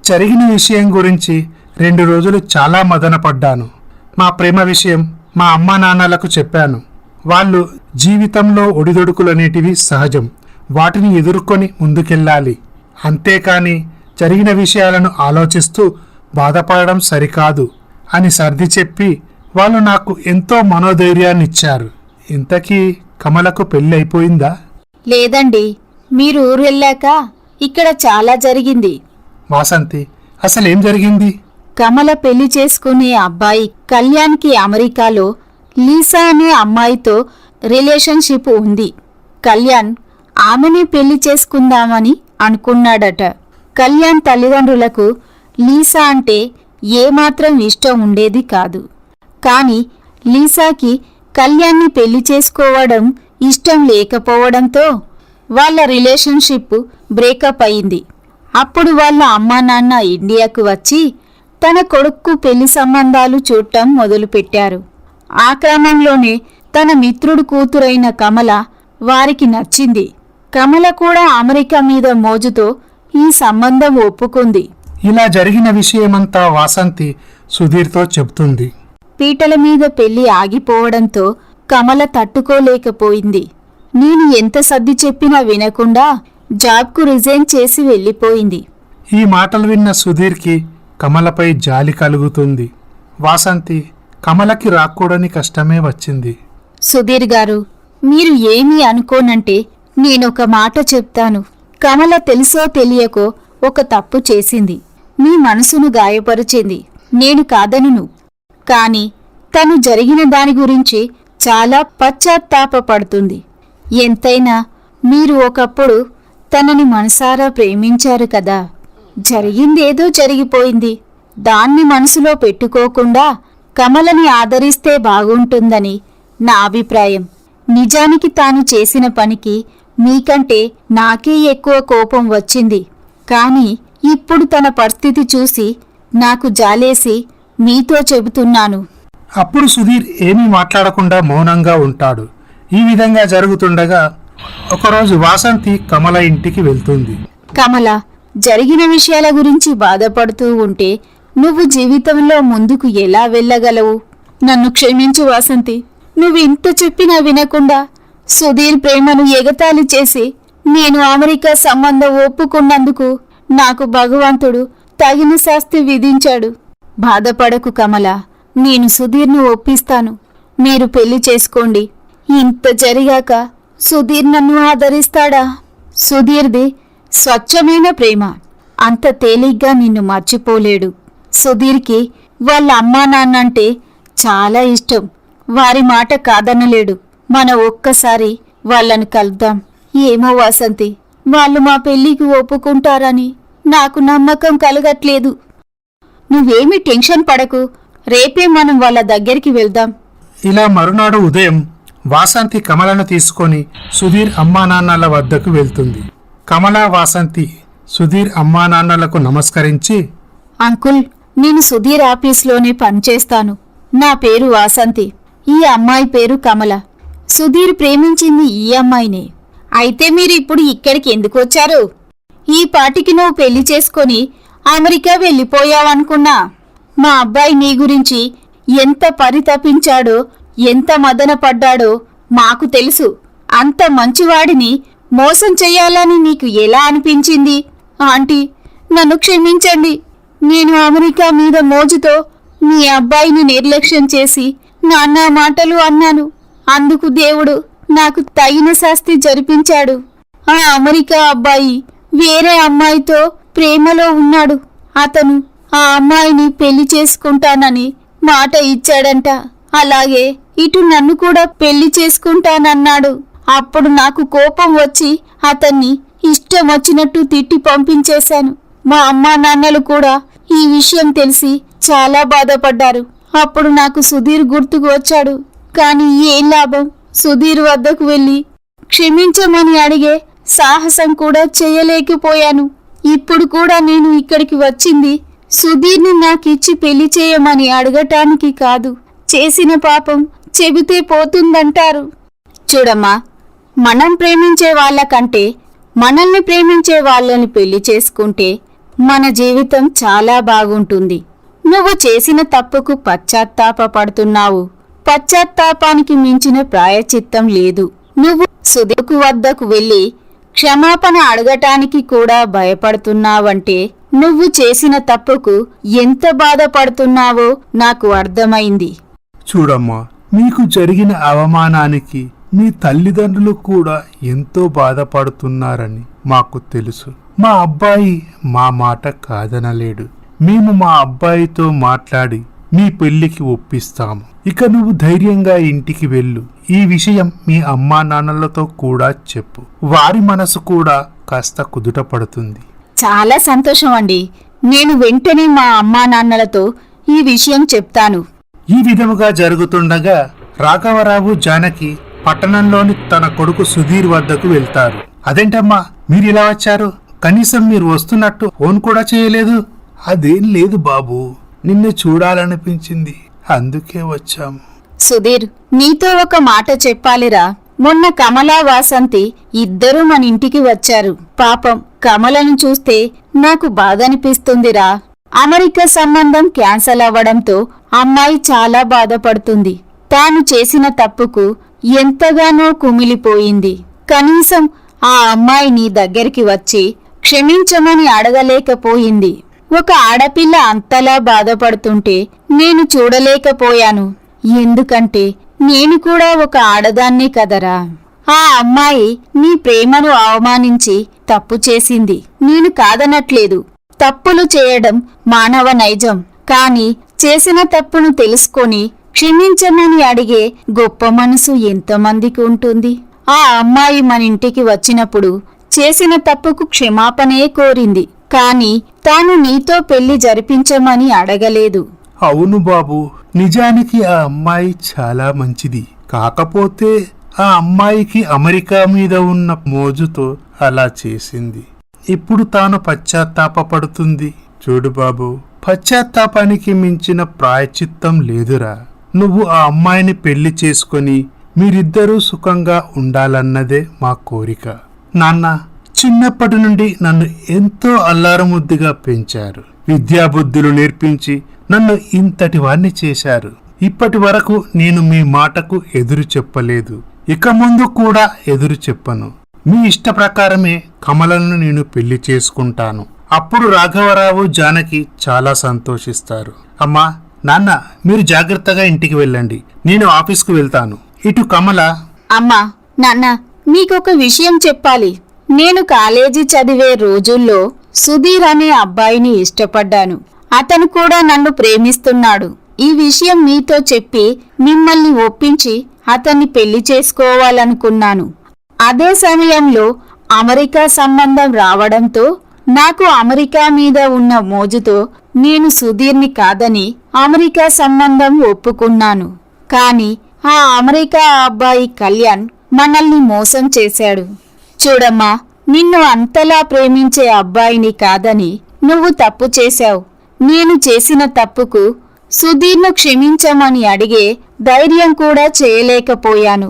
జరిగిన విషయం గురించి 2 రోజులు చాలా మదనపడ్డాను. మా ప్రేమ విషయం మా అమ్మా నాన్నలకు చెప్పాను. వాళ్ళు జీవితంలో ఒడిదొడుకులనేటివి సహజం, వాటిని ఎదుర్కొని ముందుకెళ్ళాలి. అంతేకాని జరిగిన విషయాలను ఆలోచిస్తూ బాధపడడం సరికాదు అని సర్ది చెప్పి వాళ్ళు నాకు ఎంతో మనోధైర్యాన్నిచ్చారు. ఇంతకీ కమలకు పెళ్ళి అయిపోయిందా? లేదండి, మీరు ఊరు వెళ్ళాక ఇక్కడ చాలా జరిగింది. వాసంతి, అసలేం జరిగింది? కమల పెళ్లి చేసుకునే అబ్బాయి కళ్యాణ్కి అమెరికాలో లీసా అనే అమ్మాయితో రిలేషన్షిప్ ఉంది. కళ్యాణ్ ఆమెని పెళ్లి చేసుకుందామని అనుకున్నాడట. కళ్యాణ్ తల్లిదండ్రులకు లీసా అంటే ఏమాత్రం ఇష్టం ఉండేది కాదు. కాని లీసాకి కళ్యాణ్ని పెళ్లి చేసుకోవడం ఇష్టం లేకపోవడంతో వాళ్ళ రిలేషన్షిప్ బ్రేకప్ అయింది. అప్పుడు వాళ్ళ అమ్మా నాన్న ఇండియాకు వచ్చి తన కొడుక్కు పెళ్లి సంబంధాలు చూడటం మొదలుపెట్టారు. ఆ క్రమంలోనే తన మిత్రుడు కూతురైన కమల వారికి నచ్చింది. కమల కూడా అమెరికా మీద మోజుతో ఈ సంబంధం ఒప్పుకుంది. ఇలా జరిగిన విషయమంతా వాసంతి సుధీర్తో చెబుతుంది. పీటల మీద పెళ్లి ఆగిపోవడంతో కమల తట్టుకోలేకపోయింది. నేను ఎంత సర్ది చెప్పినా వినకుండా జాబ్కు రిజైన్ చేసి వెళ్ళిపోయింది. ఈ మాటలు విన్న సుధీర్కి కమలపై జాలి కలుగుతుంది. వాసంతి, కమలకి రాకూడని కష్టమే వచ్చింది. సుధీర్ గారు, మీరు ఏమీ అనుకోనంటే నేనొక మాట చెప్తాను. కమల తెలుసో తెలియకో ఒక తప్పు చేసింది. మీ మనసును గాయపరిచింది. నేను కాదనును. కాని తను జరిగిన దాని గురించి చాలా పశ్చాత్తాపపడుతుంది. ఎంతైనా మీరు ఒకప్పుడు తనని మనసారా ప్రేమించారు కదా. జరిగిందేదో జరిగిపోయింది. దాన్ని మనసులో పెట్టుకోకుండా కమలని ఆదరిస్తే బాగుంటుందని నా అభిప్రాయం. నిజానికి తాను చేసిన పనికి మీకంటే నాకే ఎక్కువ కోపం వచ్చింది. కాని ఇప్పుడు తన పరిస్థితి చూసి నాకు జాలేసి మీతో చెబుతున్నాను. అప్పుడు సుధీర్ ఏమీ మాట్లాడకుండా మౌనంగా ఉంటాడు. ఈ విధంగా జరుగుతుండగా ఒకరోజు వాసంతి కమల ఇంటికి వెళ్తుంది. కమల, జరిగిన విషయాల గురించి బాధపడుతూ ఉంటే నువ్వు జీవితంలో ముందుకు ఎలా వెళ్ళగలవు? నన్ను క్షమించు వాసంతి. నువ్వు ఇంత చెప్పినా వినకుండా సుధీర్ ప్రేమను ఎగతాళి చేసి నేను అమెరికా సంబంధం ఒప్పుకున్నందుకు నాకు భగవంతుడు తగిన శాస్తి విధించాడు. బాధపడకు కమల, నేను సుధీర్ను ఒప్పిస్తాను. మీరు పెళ్లి చేసుకోండి. ఇంత జరిగాక సుధీర్ నన్ను ఆదరిస్తాడా? సుధీర్ది స్వచ్ఛమైన ప్రేమ. అంత తేలిగ్గా నిన్ను మర్చిపోలేడు. సుధీర్కి వాళ్ళ అమ్మా నాన్నంటే చాలా ఇష్టం. వారి మాట కాదనలేడు. మన ఒక్కసారి వాళ్ళని కలుద్దాం. ఏమో వాసంతి, వాళ్ళు మా పెళ్లికి ఒప్పుకుంటారని నాకు నమ్మకం కలగట్లేదు. నువ్వేమీ టెన్షన్ పడకు. రేపే మనం వాళ్ళ దగ్గరికి వెళ్దాం. ఇలా మరునాడు ఉదయం వాసంతి కమలను తీసుకొని సుధీర్ అమ్మా నాన్నల వద్దకు వెళ్తుంది. కమల, వాసంతి సుధీర్ అమ్మా నాన్నలకు నమస్కరించి, అంకుల్, నేను సుధీర్ ఆఫీస్లోనే పనిచేస్తాను. నా పేరు వాసంతి. ఈ అమ్మాయి పేరు కమల. సుధీర్ ప్రేమించింది ఈ అమ్మాయినే. అయితే మీరు ఇప్పుడు ఇక్కడికి ఎందుకు వచ్చారు? ఈ పాటికి నువ్వు పెళ్లి చేసుకొని అమెరికా వెళ్ళిపోయావనుకున్నా. మా అబ్బాయి నీ గురించి ఎంత పరితపించాడో, ఎంత మదన పడ్డాడో మాకు తెలుసు. అంత మంచివాడిని మోసం చెయ్యాలని నీకు ఎలా అనిపించింది? ఆంటీ, నన్ను క్షమించండి. నేను అమెరికా మీద మోజుతో మీ అబ్బాయిని నిర్లక్ష్యం చేసి నానా మాటలు అన్నాను. అందుకు దేవుడు నాకు తగిన శాస్తి జరిపించాడు. ఆ అమెరికా అబ్బాయి వేరే అమ్మాయితో ప్రేమలో ఉన్నాడు. అతను ఆ అమ్మాయిని పెళ్లి చేసుకుంటానని మాట ఇచ్చాడంట. అలాగే ఇటు నన్ను కూడా పెళ్లి చేసుకుంటానన్నాడు. అప్పుడు నాకు కోపం వచ్చి అతన్ని ఇష్టం వచ్చినట్టు తిట్టి పంపించేశాను. మా అమ్మా నాన్నలు కూడా ఈ విషయం తెలిసి చాలా బాధపడ్డారు. అప్పుడు నాకు సుధీర్ గుర్తుకు వచ్చాడు. కానీ ఏం లాభం? సుధీర్ వద్దకు వెళ్ళి క్షమించమని అడిగే సాహసం కూడా చేయలేకపోయాను. ఇప్పుడు కూడా నేను ఇక్కడికి వచ్చింది సుధీర్ని నాకిచ్చి పెళ్లి చేయమని అడగటానికి కాదు. చేసిన పాపం చెబితే పోతుందంటారు. చూడమ్మా, మనం ప్రేమించే వాళ్ళకంటే మనల్ని ప్రేమించే వాళ్ళని పెళ్లి చేసుకుంటే మన జీవితం చాలా బాగుంటుంది. నువ్వు చేసిన తప్పుకు పశ్చాత్తాపపడుతున్నావు. పశ్చాత్తాపానికి మించిన ప్రాయచిత్తం లేదు. నువ్వు సుధీర్ వద్దకు వెళ్ళి క్షమాపణ అడగటానికి కూడా భయపడుతున్నావంటే నువ్వు చేసిన తప్పుకు ఎంత బాధపడుతున్నావో నాకు అర్థమైంది. చూడమ్మా, మీకు జరిగిన అవమానానికి మీ తల్లిదండ్రులు కూడా ఎంతో బాధపడుతున్నారని మాకు తెలుసు. మా అబ్బాయి మా మాట కాదనలేడు. మేము మా అబ్బాయితో మాట్లాడి మీ పెళ్లికి ఒప్పిస్తాము. ఇక నువ్వు ధైర్యంగా ఇంటికి వెళ్ళు. ఈ విషయం మీ అమ్మా నాన్నలతో కూడా చెప్పు. వారి మనసు కూడా కాస్త కుదుట పడుతుంది. చాలా సంతోషం అండి. నేను వెంటనే మా అమ్మా నాన్నలతో ఈ విషయం చెప్తాను. ఈ విధముగా జరుగుతుండగా రాఘవరావు జానకి పట్టణంలోని తన కొడుకు సుధీర్ వద్దకు వెళ్తారు. అదేంటమ్మా మీరు ఇలా వచ్చారు? కనీసం మీరు వస్తున్నట్టు ఫోన్ కూడా చేయలేదు. అదేం లేదు బాబు, నిన్ను చూడాలనిపించింది, అందుకే వచ్చాము. సుధీర్, నీతో ఒక మాట చెప్పాలిరా. మొన్న కమలా వాసంతి ఇద్దరూ మన ఇంటికి వచ్చారు. పాపం కమలను చూస్తే నాకు బాధనిపిస్తుందిరా. అమెరికా సంబంధం క్యాన్సల్ అవ్వడంతో అమ్మాయి చాలా బాధపడుతుంది. తాను చేసిన తప్పుకు ఎంతగానో కుమిలిపోయింది. కనీసం ఆ అమ్మాయిని దగ్గరికి వచ్చి క్షమించమని అడగలేకపోయింది. ఒక ఆడపిల్ల అంతలా బాధపడుతుంటే నేను చూడలేకపోయాను. ఎందుకంటే నేను కూడా ఒక ఆడదాన్నే కదరా. ఆ అమ్మాయి నీ ప్రేమను అవమానించి తప్పు చేసింది. నేను కాదనట్లేదు. తప్పులు చేయడం మానవ నైజం. కాని చేసిన తప్పును తెలుసుకొని క్షమించమని అడిగే గొప్ప మనసు ఎంతమందికి ఉంటుంది? ఆ అమ్మాయి మన ఇంటికి వచ్చినప్పుడు చేసిన తప్పుకు క్షమాపణే కోరింది. కాని తాను నీతో పెళ్లి జరిపించమని అడగలేదు. అవును బాబు, నిజానికి ఆ అమ్మాయి చాలా మంచిది. కాకపోతే ఆ అమ్మాయికి అమెరికా మీద ఉన్న మోజుతో అలా చేసింది. ఇప్పుడు తాను పశ్చాత్తాపపడుతుంది. చూడు బాబు, పశ్చాత్తాపానికి మించిన ప్రాయచిత్తం లేదురా. నువ్వు ఆ అమ్మాయిని పెళ్లి చేసుకొని మీరిద్దరూ సుఖంగా ఉండాలన్నదే మా కోరిక. నాన్న చిన్నప్పటి నుండి నన్ను ఎంతో అల్లారముద్దుగా పెంచారు. విద్యాబుద్ధులు నేర్పించి నన్ను ఇంతటి వాణ్ణి చేశారు. ఇప్పటి వరకు నేను మీ మాటకు ఎదురు చెప్పలేదు. ఇక ముందు కూడా ఎదురు చెప్పను. మీ ఇష్ట ప్రకారమే కమలను నేను పెళ్లి చేసుకుంటాను. అప్పుడు రాఘవరావు జానకి చాలా సంతోషిస్తారు. అమ్మా నాన్న, మీరు జాగ్రత్తగా ఇంటికి వెళ్ళండి. నేను ఆఫీస్కు వెళ్తాను. ఇటు కమల, అమ్మా నాన్న, మీకొక విషయం చెప్పాలి. నేను కాలేజీ చదివే రోజుల్లో సుధీర్ అనే అబ్బాయిని ఇష్టపడ్డాను. అతను కూడా నన్ను ప్రేమిస్తున్నాడు. ఈ విషయం మీతో చెప్పి మిమ్మల్ని ఒప్పించి అతన్ని పెళ్లి చేసుకోవాలనుకున్నాను. అదే సమయంలో అమెరికా సంబంధం రావడంతో నాకు అమెరికా మీద ఉన్న మోజుతో నేను సుధీర్ని కాదని అమెరికా సంబంధం ఒప్పుకున్నాను. కాని ఆ అమెరికా అబ్బాయి కళ్యాణ్ మనల్ని మోసం చేశాడు. చూడమ్మా, నిన్ను అంతలా ప్రేమించే అబ్బాయిని కాదని నువ్వు తప్పు చేశావు. నేను చేసిన తప్పుకు సుధీర్ను క్షమించమని అడిగే ధైర్యం కూడా చేయలేకపోయాను.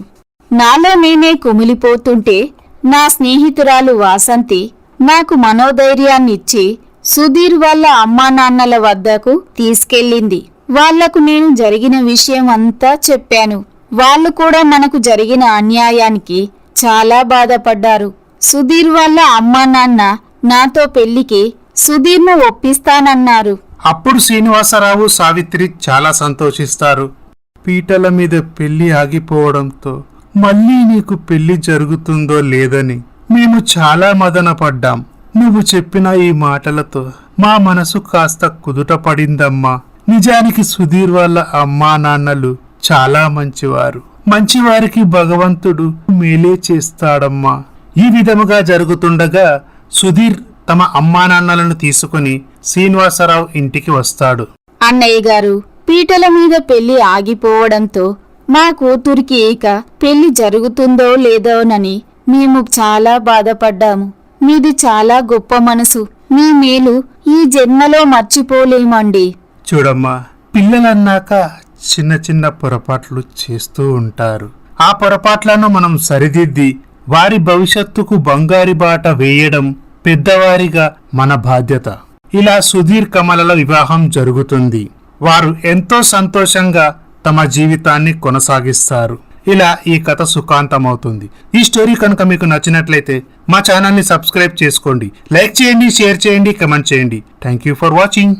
నాలో నేనే కుమిలిపోతుంటే నా స్నేహితురాలు వాసంతి నాకు మనోధైర్యాన్నిచ్చి సుధీర్ వాళ్ళ అమ్మా నాన్నల వద్దకు తీసుకెళ్ళింది. వాళ్లకు నేను జరిగిన విషయం అంతా చెప్పాను. వాళ్ళు కూడా మనకు జరిగిన అన్యాయానికి చాలా బాధపడ్డారు. సుధీర్ వాళ్ళ అమ్మా నాన్న నాతో పెళ్లికి సుధీర్ను ఒప్పిస్తానన్నారు. అప్పుడు శ్రీనివాసరావు సావిత్రి చాలా సంతోషిస్తారు. పీటల మీద పెళ్లి ఆగిపోవడంతో మళ్ళీ నీకు పెళ్లి జరుగుతుందో లేదని మేము చాలా మదన పడ్డాం. నువ్వు చెప్పిన ఈ మాటలతో మా మనసు కాస్త కుదుట పడిందమ్మా. నిజానికి సుధీర్ వాళ్ళ అమ్మా నాన్నలు చాలా మంచివారు. మంచివారికి భగవంతుడు మేలే చేస్తాడమ్మా. ఈ విధముగా జరుగుతుండగా సుధీర్ తమ అమ్మా నాన్నలను తీసుకుని శ్రీనివాసరావు ఇంటికి వస్తాడు. అన్నయ్య గారు, పీటల మీద పెళ్లి ఆగిపోవడంతో మా కూతురికి ఇక పెళ్లి జరుగుతుందో లేదోనని మేము చాలా బాధపడ్డాము. మీది చాలా గొప్ప మనసు. మీ మేలు ఈ జన్మలో మర్చిపోలేమండి. చూడమ్మా, పిల్లలన్నాక చిన్న చిన్న పొరపాట్లు చేస్తూ ఉంటారు. ఆ పొరపాట్లను మనం సరిదిద్ది వారి భవిష్యత్తుకు బంగారు బాట వేయడం పెద్దవారిగా మన బాధ్యత. ఇలా సుధీర్ కమలల వివాహం జరుగుతుంది. వారు ఎంతో సంతోషంగా తమ జీవితాన్ని కొనసాగిస్తారు. ఇలా ఈ కథ సుఖాంతమవుతుంది. ఈ స్టోరీ కనుక మీకు నచ్చినట్లయితే మా ఛానల్ని సబ్స్క్రైబ్ చేసుకోండి, లైక్ చేయండి, షేర్ చేయండి, కమెంట్ చేయండి. Thank you for watching.